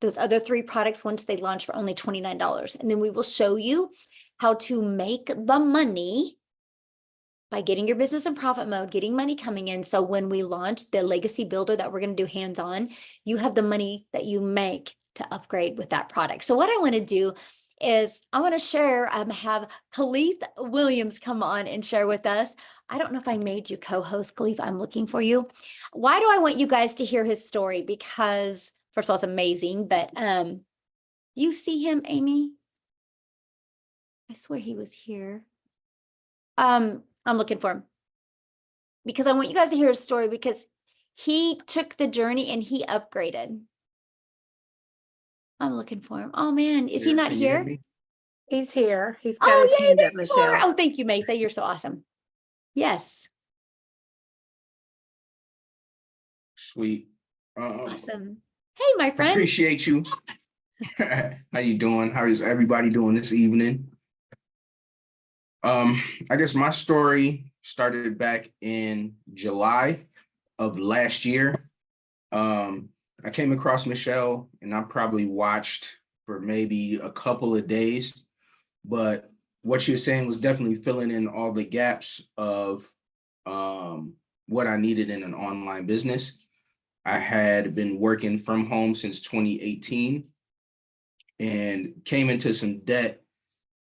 Those other 3 products, once they launch for only $29. And then we will show you how to make the money by getting your business in profit mode, getting money coming in. So when we launch the legacy builder that we're going to do hands-on, you have the money that you make to upgrade with that product. So what I want to do is I want to share, have Khalif Williams come on and share with us. I don't know if I made you co-host, Khalif. I'm looking for you. Why do I want you guys to hear his story? Because first of all, it's amazing, but you see him, Amy? I swear he was here. I'm looking for him because I want you guys to hear his story because he took the journey and he upgraded. I'm looking for him. Oh man, is he not here? He's here. He's got his hand up, Michelle. Oh, thank you, Maytha. You're so awesome. Yes. Sweet. Awesome. Hey, my friend. Appreciate you. How you doing? How is everybody doing this evening? I guess my story started back in July of last year. I came across Michelle and I probably watched for maybe a couple of days, but what she was saying was definitely filling in all the gaps of what I needed in an online business. I had been working from home since 2018 and came into some debt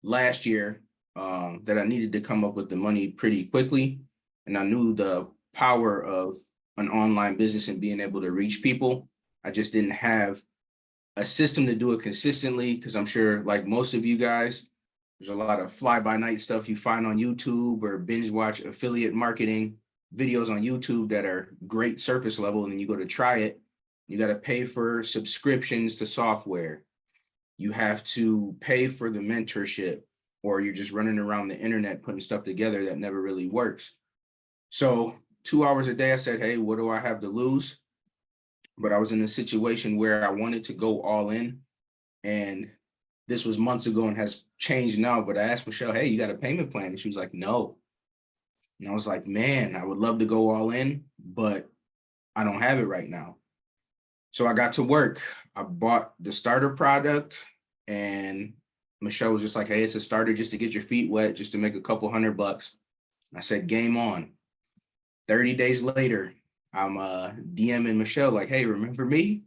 last year that I needed to come up with the money pretty quickly. And I knew the power of an online business and being able to reach people. I just didn't have a system to do it consistently because I'm sure, like most of you guys, there's a lot of fly-by-night stuff you find on YouTube or binge watch affiliate marketing videos on YouTube that are great surface level. And then you go to try it, you got to pay for subscriptions to software. you have to pay for the mentorship, or you're just running around the internet putting stuff together that never really works. So 2 hours a day, I said, hey, what do I have to lose? But I was in a situation where I wanted to go all in, and this was months ago and has changed now. But I asked Michelle, hey, you got a payment plan? And she was like, no. And I was like, man, I would love to go all in, but I don't have it right now. So I got to work. I bought the starter product, and Michelle was just like, hey, it's a starter just to get your feet wet, just to make a couple $100. I said, game on. 30 days later, I'm DMing Michelle like, hey, remember me?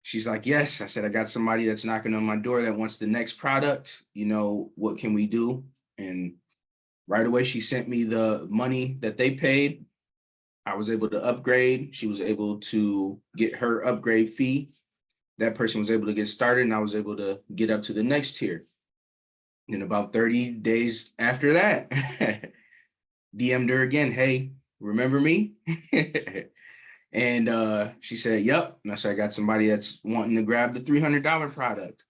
She's like, yes. I said, I got somebody that's knocking on my door that wants the next product. You know, what can we do? And right away, she sent me the money that they paid. I was able to upgrade. She was able to get her upgrade fee. That person was able to get started, and I was able to get up to the next tier. And about 30 days after that, DM'd her again, hey, remember me? And she said, yep. And I said, I got somebody that's wanting to grab the $300 product.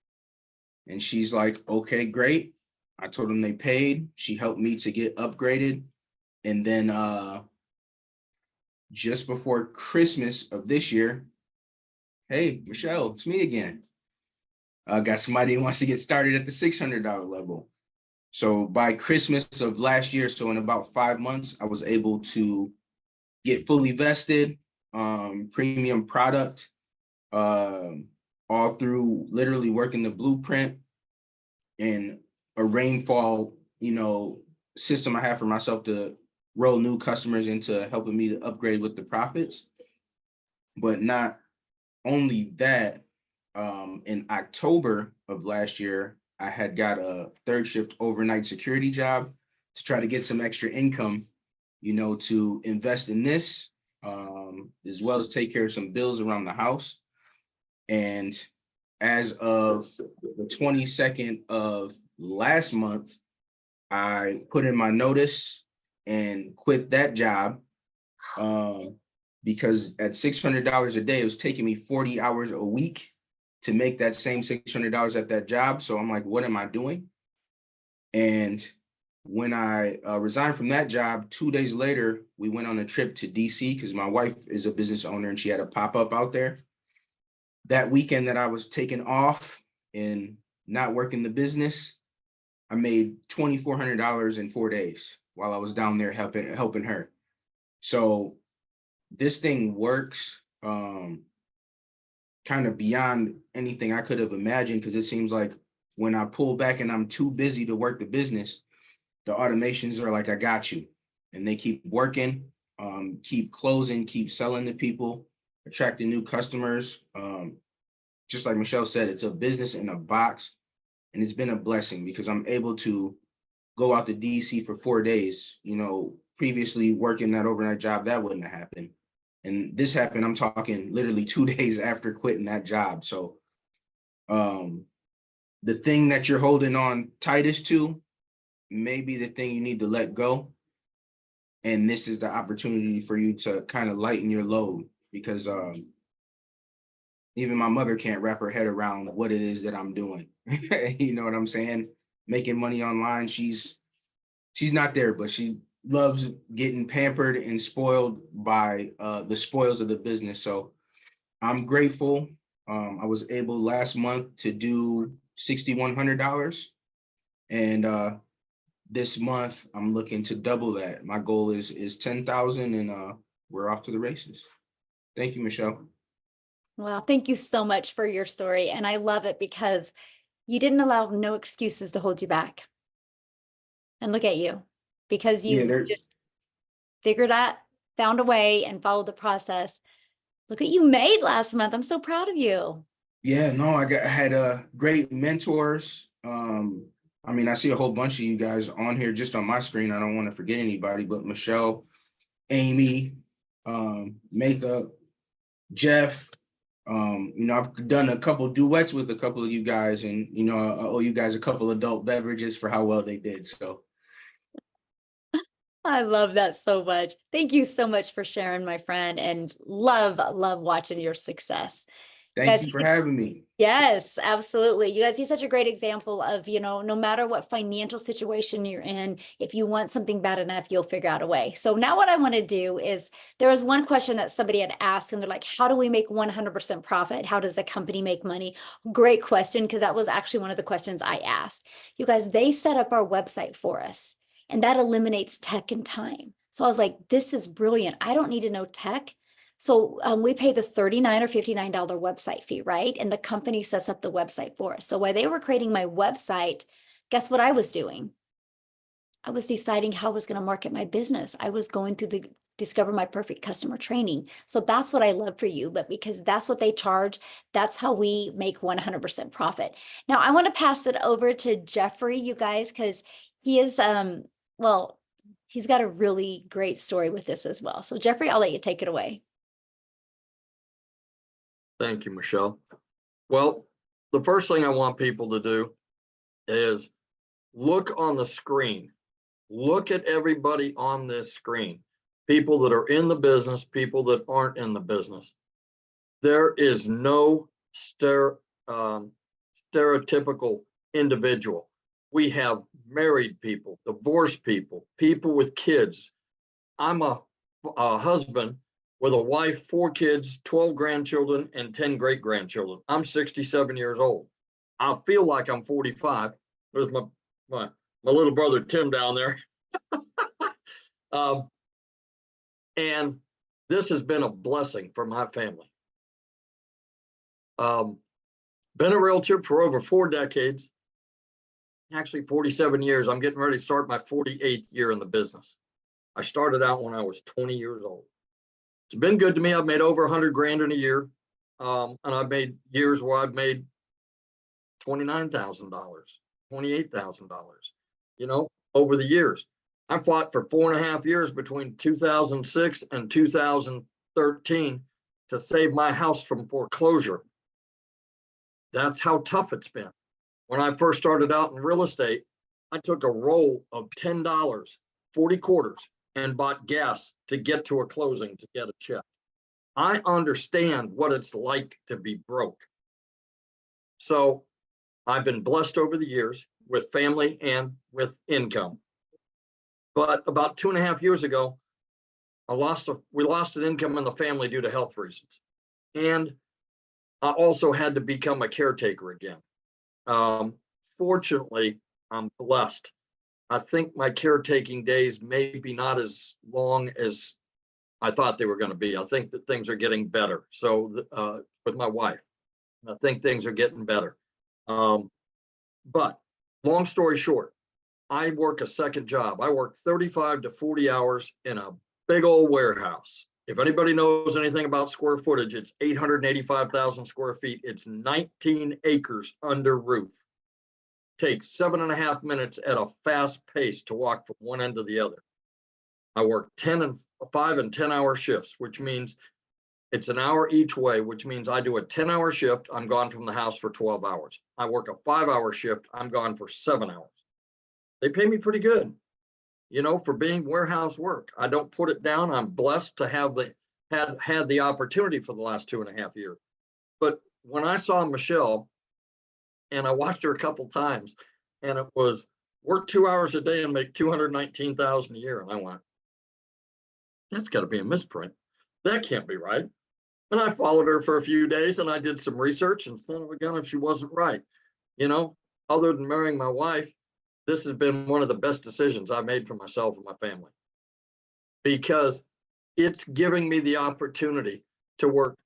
And she's like, okay, great. I told them they paid. She helped me to get upgraded. And then just before Christmas of this year, hey, Michelle, it's me again. Got somebody who wants to get started at the $600 level. So by Christmas of last year, so in about 5 months, I was able to get fully vested, premium product, all through literally working the blueprint and a rainfall, system I have for myself to roll new customers into helping me to upgrade with the profits. But not only that, in October of last year, I had got a third shift overnight security job to try to get some extra income, to invest in this, as well as take care of some bills around the house. And as of the 22nd of last month, I put in my notice and quit that job, because at $600 a day, it was taking me 40 hours a week to make that same $600 at that job. So I'm like, what am I doing? And when I resigned from that job, 2 days later, we went on a trip to DC because my wife is a business owner and she had a pop-up out there. That weekend that I was taking off and not working the business, I made $2,400 in 4 days while I was down there helping her. So this thing works kind of beyond anything I could have imagined, because it seems like when I pull back and I'm too busy to work the business, the automations are like, I got you. And they keep working, keep closing, keep selling to people, attracting new customers. Just like Michelle said, it's a business in a box. And it's been a blessing because I'm able to go out to DC for 4 days. Previously working that overnight job, that wouldn't have happened. And this happened, I'm talking literally 2 days after quitting that job. So the thing that you're holding on tightest to may be the thing you need to let go. And this is the opportunity for you to kind of lighten your load, because even my mother can't wrap her head around what it is that I'm doing. You know what I'm saying? Making money online, she's not there, but she loves getting pampered and spoiled by the spoils of the business. So I'm grateful. I was able last month to do $6,100. And this month I'm looking to double that. My goal is 10,000, and we're off to the races. Thank you, Michelle. Well, thank you so much for your story. And I love it because you didn't allow no excuses to hold you back. And look at you, because you just figured out, found a way and followed the process. Look what you made last month. I'm so proud of you. Yeah, no, I had great mentors. I see a whole bunch of you guys on here just on my screen. I don't want to forget anybody, but Michelle, Amy, Makeup, Jeff. I've done a couple duets with a couple of you guys, and I owe you guys a couple adult beverages for how well they did. So I love that so much. Thank you so much for sharing, my friend, and love watching your success. Thank Yes, you for having me. Yes, absolutely. You guys, he's such a great example of, no matter what financial situation you're in, if you want something bad enough, you'll figure out a way. So now what I want to do is, there was one question that somebody had asked and they're like, how do we make 100% profit? How does a company make money? Great question, because that was actually one of the questions I asked. You guys, they set up our website for us and that eliminates tech and time. So I was like, this is brilliant. I don't need to know tech. So we pay the $39 or $59 website fee, right? And the company sets up the website for us. So while they were creating my website, guess what I was doing? I was deciding how I was going to market my business. I was going through the Discover My Perfect Customer training. So that's what I love for you, but because that's what they charge, that's how we make 100% profit. Now I want to pass it over to Jeffrey, you guys, because he is, well, he's got a really great story with this as well. So Jeffrey, I'll let you take it away. Thank you, Michelle. Well, the first thing I want people to do is look on the screen. Look at everybody on this screen. People that are in the business, people that aren't in the business. There is no stereotypical individual. We have married people, divorced people, people with kids. I'm a husband with a wife, 4 kids, 12 grandchildren, and 10 great-grandchildren. I'm 67 years old. I feel like I'm 45. There's my little brother, Tim, down there. And this has been a blessing for my family. Been a realtor for over 4 decades, actually 47 years. I'm getting ready to start my 48th year in the business. I started out when I was 20 years old. It's been good to me. I've made over 100 grand in a year. And I've made years where I've made $29,000, $28,000, over the years. I fought for 4.5 years between 2006 and 2013 to save my house from foreclosure. That's how tough it's been. When I first started out in real estate, I took a roll of $10, 40 quarters, and bought gas to get to a closing to get a check. I understand what it's like to be broke. So I've been blessed over the years with family and with income. But about 2.5 years ago, we lost an income in the family due to health reasons. And I also had to become a caretaker again. Fortunately, I'm blessed. I think my caretaking days may be not as long as I thought they were going to be. I think that things are getting better. So with my wife, I think things are getting better. But long story short, I work a second job. I work 35 to 40 hours in a big old warehouse. If anybody knows anything about square footage, it's 885,000 square feet. It's 19 acres under roof. Takes 7.5 minutes at a fast pace to walk from one end to the other. I work 5 and 10 hour shifts, which means it's an hour each way, which means I do a 10-hour shift. I'm gone from the house for 12 hours. I work a 5-hour shift. I'm gone for 7 hours. They pay me pretty good, for being warehouse work. I don't put it down. I'm blessed to have had the opportunity for the last 2.5 years. But when I saw Michelle, and I watched her a couple times, and it was work 2 hours a day and make $219,000 a year. And I went, that's got to be a misprint. That can't be right. And I followed her for a few days and I did some research, and son of a gun, if she wasn't right, other than marrying my wife, this has been one of the best decisions I made for myself and my family, because it's giving me the opportunity to work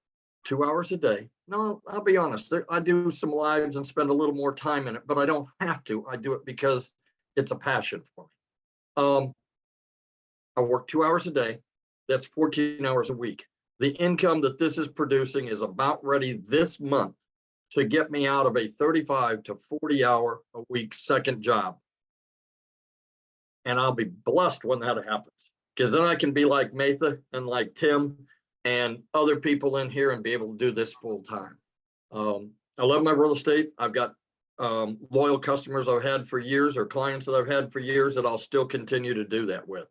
2 hours a day. No, I'll be honest. I do some lives and spend a little more time in it, but I don't have to. I do it because it's a passion for me. I work 2 hours a day. That's 14 hours a week. The income that this is producing is about ready this month to get me out of a 35 to 40 hour a week second job. And I'll be blessed when that happens, because then I can be like Matha and like Tim and other people in here and be able to do this full time. I love my real estate. I've got loyal customers I've had for years, or clients that I've had for years, that I'll still continue to do that with.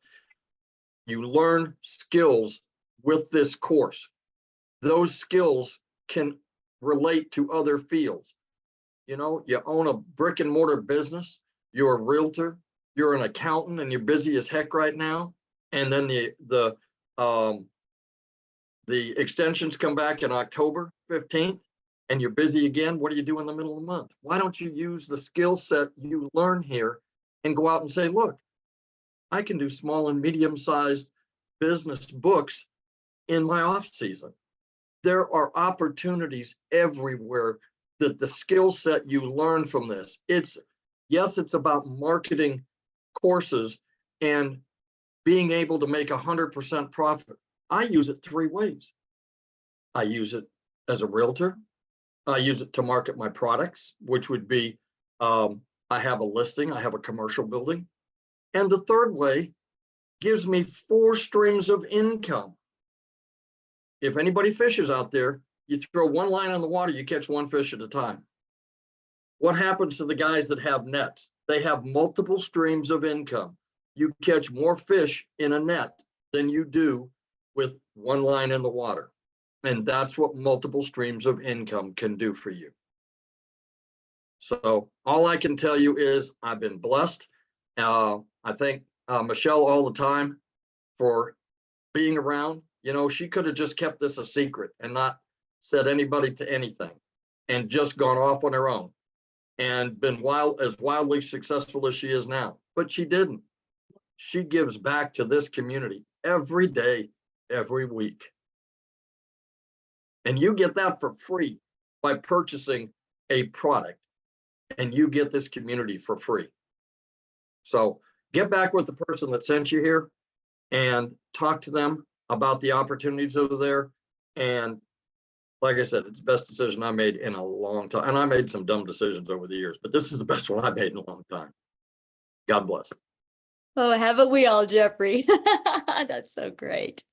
You learn skills with this course. Those skills can relate to other fields. You know, you own a brick and mortar business, you're a realtor, you're an accountant, and you're busy as heck right now. And then the extensions come back in October 15th, and you're busy again. What do you do in the middle of the month? Why don't you use the skill set you learn here and go out and say, look, I can do small and medium-sized business books in my off season. There are opportunities everywhere that the skill set you learn from this. Yes, it's about marketing courses and being able to make 100% profit. I use it 3 ways. I use it as a realtor. I use it to market my products, which would be, I have a listing, I have a commercial building. And the third way gives me 4 streams of income. If anybody fishes out there, you throw one line on the water, you catch 1 fish at a time. What happens to the guys that have nets? They have multiple streams of income. You catch more fish in a net than you do with 1 line in the water. And that's what multiple streams of income can do for you. So all I can tell you is I've been blessed. I thank Michelle all the time for being around. You know, she could have just kept this a secret and not said anybody to anything and just gone off on her own and been as wildly successful as she is now. But she didn't. She gives back to this community every day, every week. And you get that for free by purchasing a product, and you get this community for free. So get back with the person that sent you here and talk to them about the opportunities over there. And like I said, it's the best decision I made in a long time. And I made some dumb decisions over the years, but this is the best one I made in a long time. God bless. Oh, haven't we all, Jeffrey? That's so great.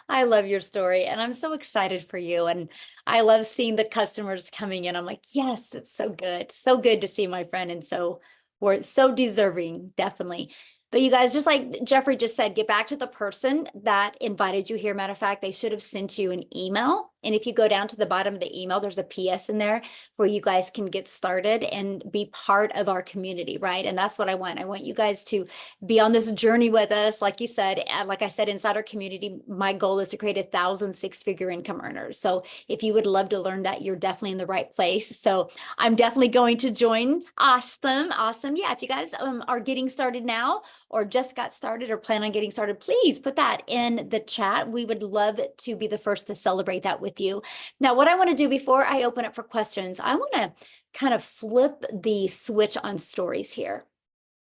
I love your story and I'm so excited for you. And I love seeing the customers coming in. I'm like, yes, it's so good. So good to see my friend. And so we're so deserving, definitely. But you guys, just like Jeffrey just said, get back to the person that invited you here. Matter of fact, they should have sent you an email. And if you go down to the bottom of the email, there's a PS in there where you guys can get started and be part of our community, right? And that's what I want. I want you guys to be on this journey with us. Like you said, and like I said, inside our community, my goal is to create 1,000 6-figure income earners. So if you would love to learn that, you're definitely in the right place. So I'm definitely going to join. Awesome. Awesome. Yeah. If you guys are getting started now or just got started or plan on getting started, please put that in the chat. We would love to be the first to celebrate that with you. Now, what I want to do before I open up for questions, I want to kind of flip the switch on stories here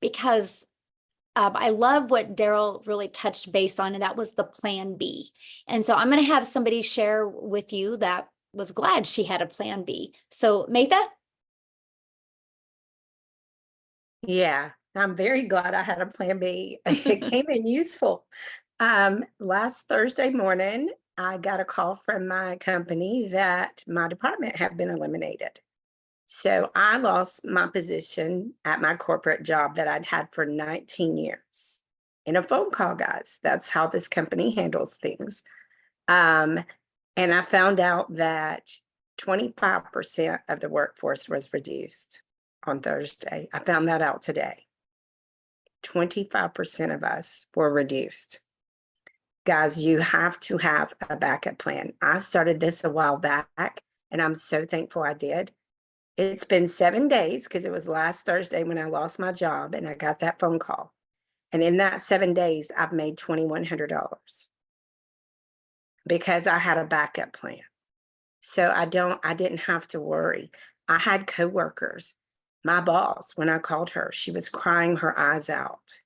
because I love what Daryl really touched base on, and that was the plan B. And so I'm going to have somebody share with you that was glad she had a plan B. So Maytha? Yeah, I'm very glad I had a plan B. It came in useful. Last Thursday morning, I got a call from my company that my department had been eliminated. So I lost my position at my corporate job that I'd had for 19 years in a phone call, guys. That's how this company handles things. And I found out that 25% of the workforce was reduced on Thursday. I found that out today. 25% of us were reduced. Guys, you have to have a backup plan. I started this a while back, and I'm so thankful I did. It's been 7 days because it was last Thursday when I lost my job and I got that phone call. And in that 7 days, I've made $2,100 because I had a backup plan. So I didn't have to worry. I had coworkers. My boss, when I called her, she was crying her eyes out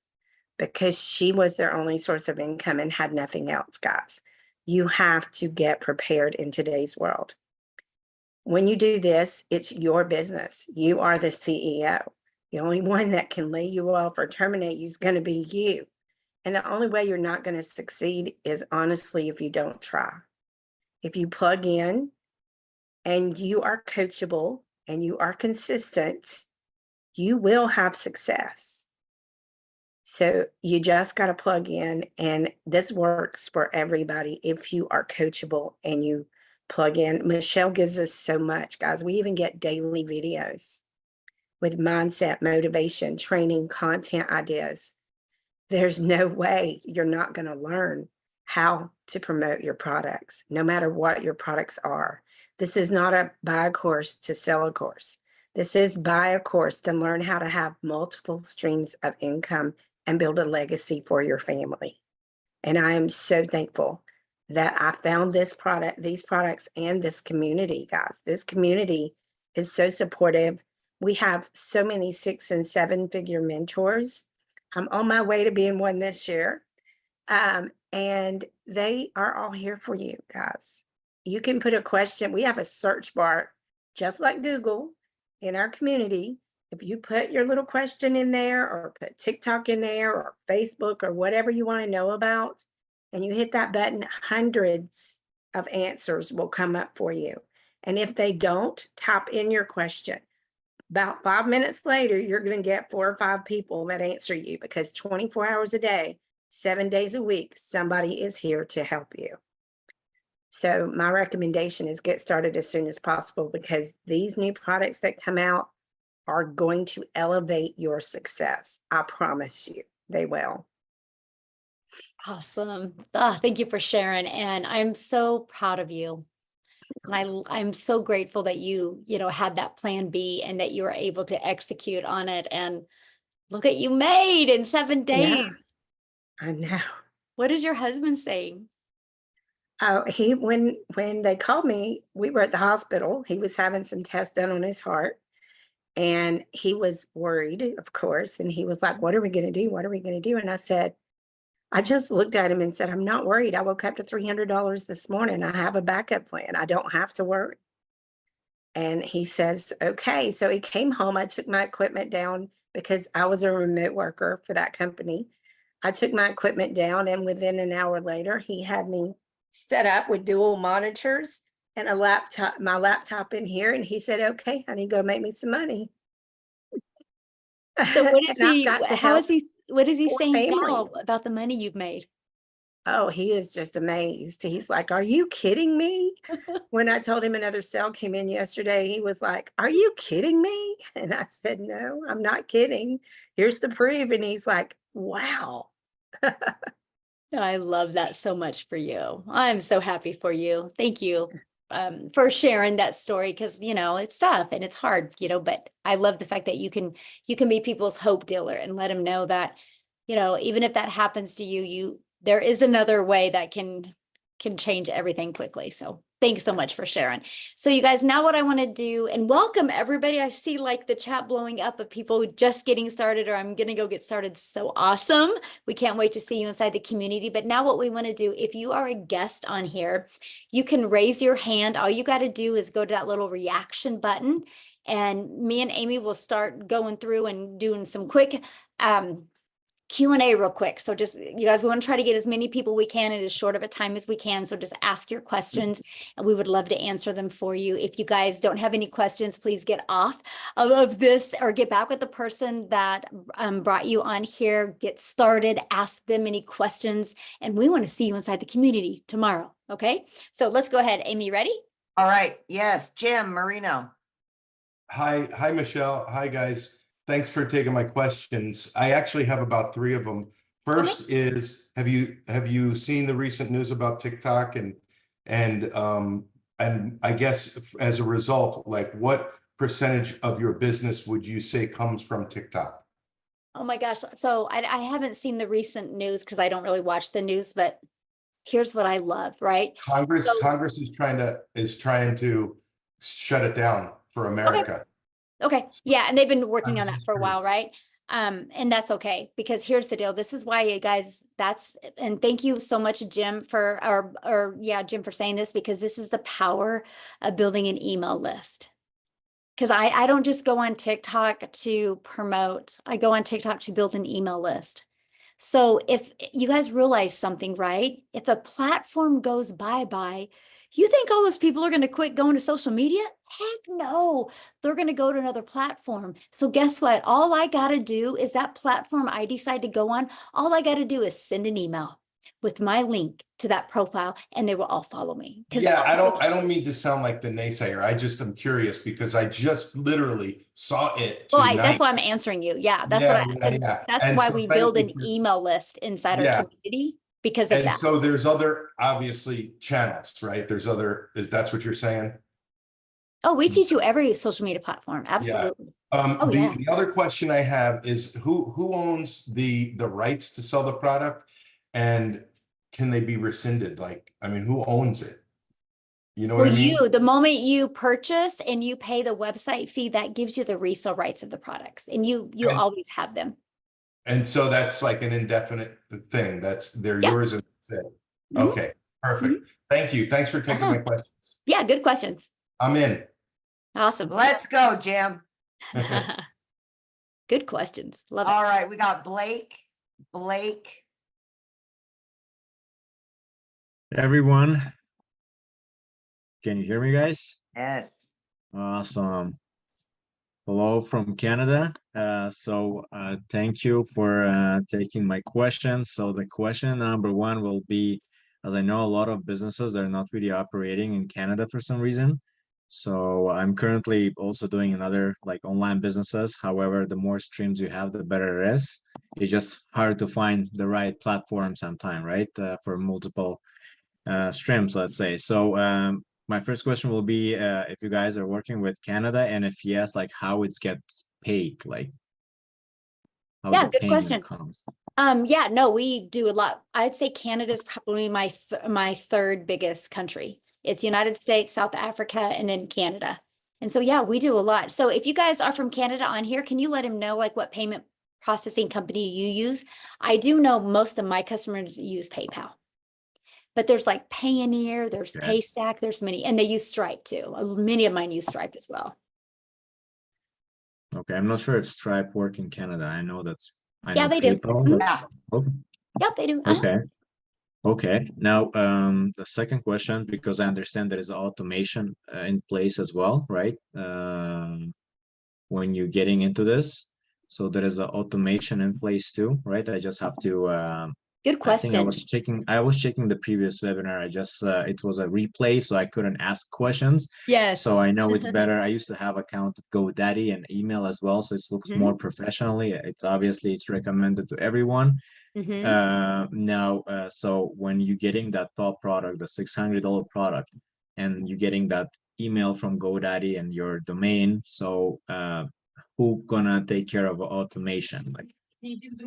because she was their only source of income and had nothing else, guys. You have to get prepared in today's world. When you do this, it's your business. You are the CEO. The only one that can lay you off or terminate you is going to be you. And the only way you're not going to succeed is honestly if you don't try. If you plug in and you are coachable and you are consistent, you will have success. So you just got to plug in, and this works for everybody if you are coachable and you plug in. Michelle gives us so much, guys. We even get daily videos with mindset, motivation, training, content ideas. There's no way you're not going to learn how to promote your products, no matter what your products are. This is not a buy a course to sell a course. This is buy a course to learn how to have multiple streams of income and build a legacy for your family. And I am so thankful that I found this product, these products, and this community, guys. This community is so supportive. We have so many 6- and 7-figure mentors. I'm on my way to being one this year. And they are all here for you, guys. You can put a question. We have a search bar, just like Google, in our community. If you put your little question in there, or put TikTok in there, or Facebook, or whatever you want to know about, and you hit that button, hundreds of answers will come up for you. And if they don't, type in your question. About 5 minutes later, you're going to get 4 or 5 people that answer you, because 24 hours a day, 7 days a week, somebody is here to help you. So my recommendation is get started as soon as possible, because these new products that come out are going to elevate your success. I promise you, they will. Awesome. Thank you for sharing. And I'm so proud of you. And I'm so grateful that you had that plan B and that you were able to execute on it. And look at you made in 7 days. Yeah, I know. What is your husband saying? Oh, when they called me, we were at the hospital. He was having some tests done on his heart, and he was worried, of course. And he was like, "What are we going to do? What are we going to do?" And I said, I just looked at him and said, "I'm not worried. I woke up to $300 this morning. I have a backup plan. I don't have to worry." And he says, "Okay." So he came home. I took my equipment down because I was a remote worker for that company. I took my equipment down, and within an hour later, he had me set up with dual monitors and my laptop in here. And he said, "Okay, honey, go make me some money." So what is And I've he, got to how help is he, what is he 4 saying now families. about the money you've made? Oh, he is just amazed. He's like, "Are you kidding me?" When I told him another sale came in yesterday, he was like, "Are you kidding me?" And I said, "No, I'm not kidding. Here's the proof." And he's like, "Wow." I love that so much for you. I'm so happy for you. Thank you for sharing that story, because it's tough and it's hard, but I love the fact that you can be people's hope dealer and let them know that, even if that happens to you, there is another way that can change everything quickly. So thanks so much for sharing. So you guys, now what I want to do, and welcome everybody. I see like the chat blowing up of people just getting started, or I'm going to go get started. So awesome. We can't wait to see you inside the community. But now what we want to do, if you are a guest on here, you can raise your hand. All you got to do is go to that little reaction button, and me and Amy will start going through and doing some quick Q&A real quick. So just, you guys, we want to try to get as many people we can in as short of a time as we can. So just ask your questions and we would love to answer them for you. If you guys don't have any questions, please get off of this or get back with the person that brought you on here. Get started, ask them any questions, and we want to see you inside the community tomorrow. Okay, so let's go ahead. Amy, ready? All right. Yes, Jim Marino. Hi, Michelle. Hi, guys. Thanks for taking my questions. I actually have about 3 of them. First is, have you seen the recent news about TikTok and I guess as a result, like what percentage of your business would you say comes from TikTok? Oh my gosh. So I haven't seen the recent news because I don't really watch the news, but here's what I love, right? Congress So- is trying to shut it down for America. Okay, yeah, and they've been working on was that just for a while, curious. right? And that's okay, because here's the deal. This is why, you guys, and thank you so much, Jim, Jim, for saying this, because this is the power of building an email list. Because I don't just go on TikTok to promote, I go on TikTok to build an email list. So if you guys realize something, right? If a platform goes bye-bye, you think all those people are going to quit going to social media? Heck no, they're going to go to another platform. So guess what? All I got to do is that platform I decide to go on, all I got to do is send an email. with my link to that profile, and they will all follow me. Yeah, I don't mean to sound like the naysayer. I just am curious because I just literally saw it Well, tonight. that's why I'm answering you. Yeah, that's Yeah, what yeah. that's And why so we thank build you an for- email list inside our Yeah. community because of And that. so there's other, obviously, channels, right? There's other, that's what you're saying? Oh, we teach you every social media platform. Absolutely. Oh, The, yeah. the other question I have is who owns the rights to sell the product, and can they be rescinded? Like, I mean, who owns it? You know what Well, I mean? the moment you purchase and you pay the website fee, that gives you the resale rights of the products, and you And- always have them. And so that's like an indefinite thing. They're Yeah. yours and that's it. Mhm. Okay, perfect. Thank you. Thanks for taking my questions. Yeah, good questions. I'm in. Awesome. Let's go, Jim. Good questions. Love it. All right, we got Blake. Blake. Everyone, can you hear me, guys? Yes. Awesome. Hello from Canada. Thank you for taking my question. So the question number one will be, as I know a lot of businesses are not really operating in Canada for some reason. So I'm currently also doing another like online businesses. However, the more streams you have, the better it is. It's just hard to find the right platform sometime, right? For multiple streams, let's say. So my first question will be if you guys are working with Canada, and if yes, like how it gets paid, like how Yeah, the good payment question. comes. Yeah, no, we do a lot. I'd say Canada is probably my third biggest country. It's United States, South Africa, and then Canada. And so, yeah, we do a lot. So if you guys are from Canada on here, can you let him know like what payment processing company you use? I do know most of my customers use PayPal, but there's like Payoneer, there's Okay. Paystack, there's many, and they use Stripe too. Many of mine use Stripe as well. Okay, I'm not sure if Stripe work in Canada. I know Yeah, know they do. PayPal. Mhm. That's okay. Yep, they do. Uh-huh. Okay. Okay. Now, the second question, because I understand there is automation in place as well, right? When you're getting into this, so there is an automation in place too, right? I just have to. Good I think question. I was checking the previous webinar. I just it was a replay, so I couldn't ask questions. Yes. So I know it's better. I used to have account at GoDaddy and email as well, so it looks Mhm. more professionally. It's recommended to everyone. Mhm. So when you're getting that top product, the $600 product, and you're getting that email from GoDaddy and your domain, so who gonna take care of automation? Like,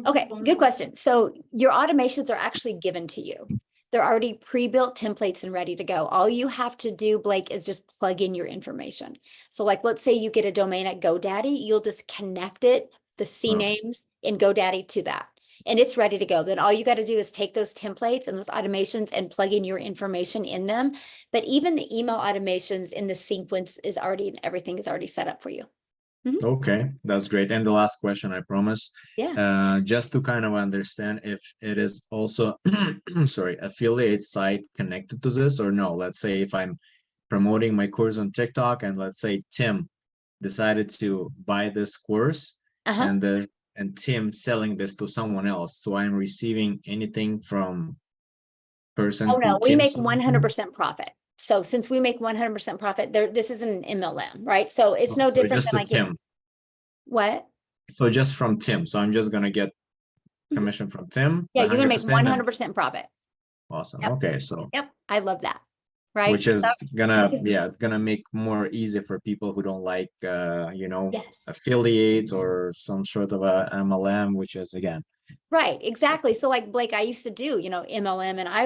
Okay, good question. So your automations are actually given to you. They're already pre-built templates and ready to go. All you have to do, Blake, is just plug in your information. So like, let's say you get a domain at GoDaddy, you'll just connect it, the CNAMEs in GoDaddy to that, and it's ready to go. Then all you got to do is take those templates and those automations and plug in your information in them. But even the email automations in the sequence is already, everything is already set up for you. okay, that's great. And the last question, I promise. Yeah. Just to kind of understand if it is also, sorry, affiliate site connected to this or no. Let's say if I'm promoting my course on TikTok and let's say Tim decided to buy this course Uh-huh. and Tim selling this to someone else. So I'm receiving anything from person Oh, who no, we Tim make sold to? 100% profit. So since we make 100% profit, this isn't an MLM, right? So it's no So different just than to Tim. What? So just from Tim. So I'm just gonna get commission from Tim. Yeah, you're gonna make 100% and- 100% profit. Awesome. Yep. Okay, so Yep, I love that. Right? which is gonna because- gonna make more easy for people who don't like Yes. affiliates or some sort of a MLM, which is again. Right, exactly. So like Blake, I used to do, MLM, and I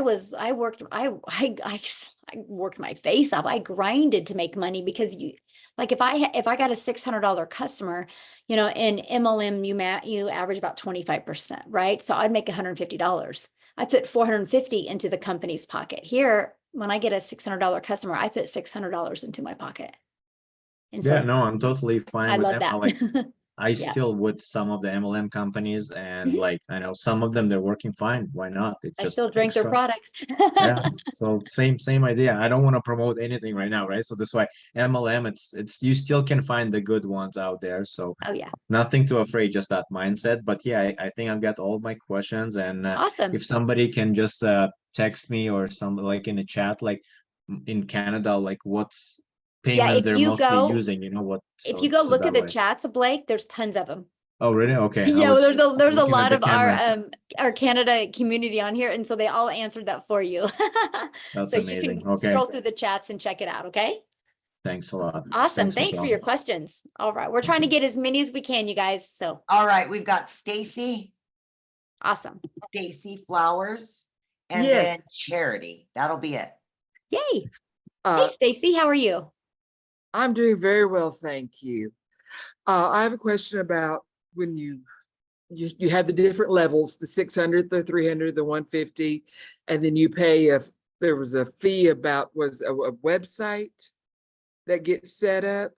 worked my face off. I grinded to make money because if I got a $600 customer, in MLM, you average about 25%, right? So I'd make $150. I put 450 into the company's pocket. Here, when I get a $600 customer, I put $600 into my pocket. And so Yeah, no, I'm totally fine I with love that. that. I still with some of the MLM companies, and Mhm. like I know some of them they're working fine. Why not? It's I just still drink their extra. products. Yeah. So same idea. I don't want to promote anything right now, right? So that's why MLM, it's you still can find the good ones out there. So Oh yeah, nothing too afraid, just that mindset. But yeah, I think I've got all of my questions, and awesome. if somebody can just text me or some like in a chat, like in Canada, like what's Yeah, payment they're mostly using, you know what? if So you go so look that at the way. chats, Blake, there's tons of them. Oh, really? Okay. I Yeah, well, was there's a looking at lot the of camera. our Canada community on here, and so they all answered that for you. That's So you amazing. can Okay. scroll through the chats and check it out, okay? Thanks a lot. Awesome. Thanks, Thanks for Michelle. your questions. All right, we're trying to Okay. get as many as we can, you guys. So All right, we've got Stacy awesome. Flowers, and Yes. then Charity. That'll be it. Yay. Hey, Uh, Stacy, how are you? I'm doing very well, thank you. I have a question about when you have the different levels, the 600, the 300, the 150, and then you pay if there was a fee about was a website that gets set up.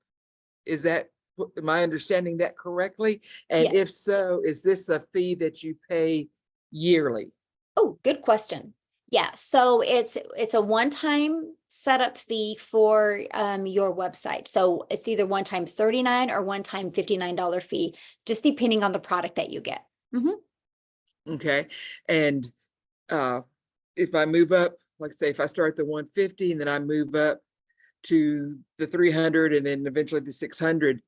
Is that, am I understanding that correctly? And Yeah. if so, is this a fee that you pay yearly? Oh, good question. Yeah, so it's a one-time setup fee for your website. So it's either one-time $39 or one-time $59 fee, just depending on the product that you get. Okay, and if I move up, like say if I start at the 150 and then I move up to the 300 and then eventually the 600,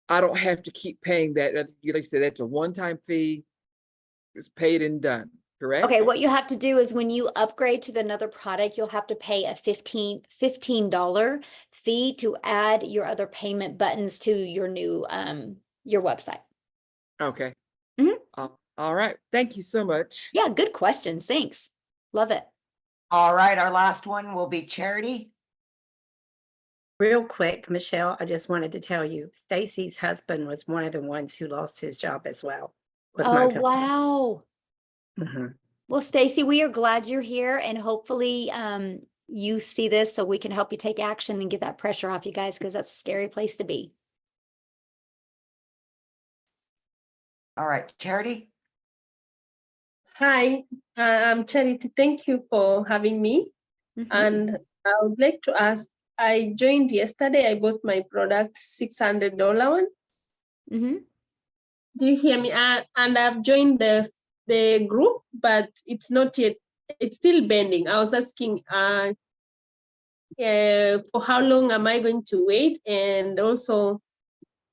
I don't have to keep paying that. Like you said, that's a one-time fee. It's paid and done, correct? Okay, what you have to do is when you upgrade to another product, you'll have to pay a $15 fee to add your other payment buttons to your new your website. Okay. Mhm. All right. Thank you so much. Yeah, good questions. Thanks. Love it. All right, our last one will be Charity. Real quick, Michelle, I just wanted to tell you, Stacy's husband was one of the ones who lost his job as well with my Oh, company. wow. Mhm. Well, Stacy, we are glad you're here, and hopefully you see this so we can help you take action and get that pressure off you guys, because that's a scary place to be. All right, Charity. Hi, I'm Charity. Thank you for having me. Mhm. And I would like to ask, I joined yesterday. I bought my product, $600 one. Mhm. Do you hear me? And I've joined the group, but it's not yet, it's still bending. I was asking for how long am I going to wait? And also,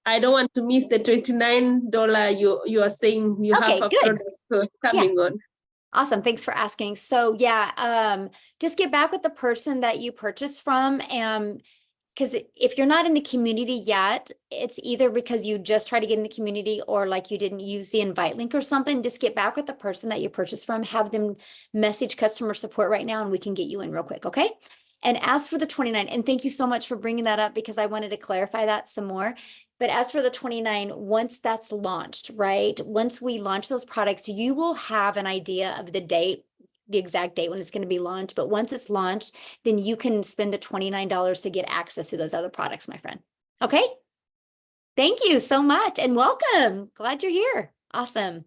I don't want to miss the $29 you are saying you Okay, have a good. product coming on. Awesome. Thanks for asking. So yeah, just get back with the person that you purchased from. Because if you're not in the community yet, it's either because you just try to get in the community or like you didn't use the invite link or something. Just get back with the person that you purchased from, have them message customer support right now, and we can get you in real quick. Okay. And as for the 29, and thank you so much for bringing that up because I wanted to clarify that some more. But as for the 29, once that's launched, right? Once we launch those products, you will have an idea of the date, the exact date when it's going to be launched. But once it's launched, then you can spend the $29 to get access to those other products, my friend. Okay. Thank you so much and welcome. Glad you're here. Awesome.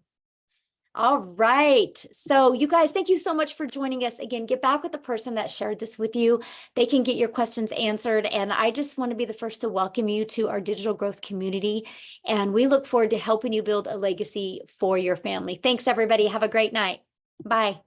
All right. So you guys, thank you so much for joining us. Again, get back with the person that shared this with you. They can get your questions answered. And I just want to be the first to welcome you to our digital growth community. And we look forward to helping you build a legacy for your family. Thanks, everybody. Have a great night. Bye.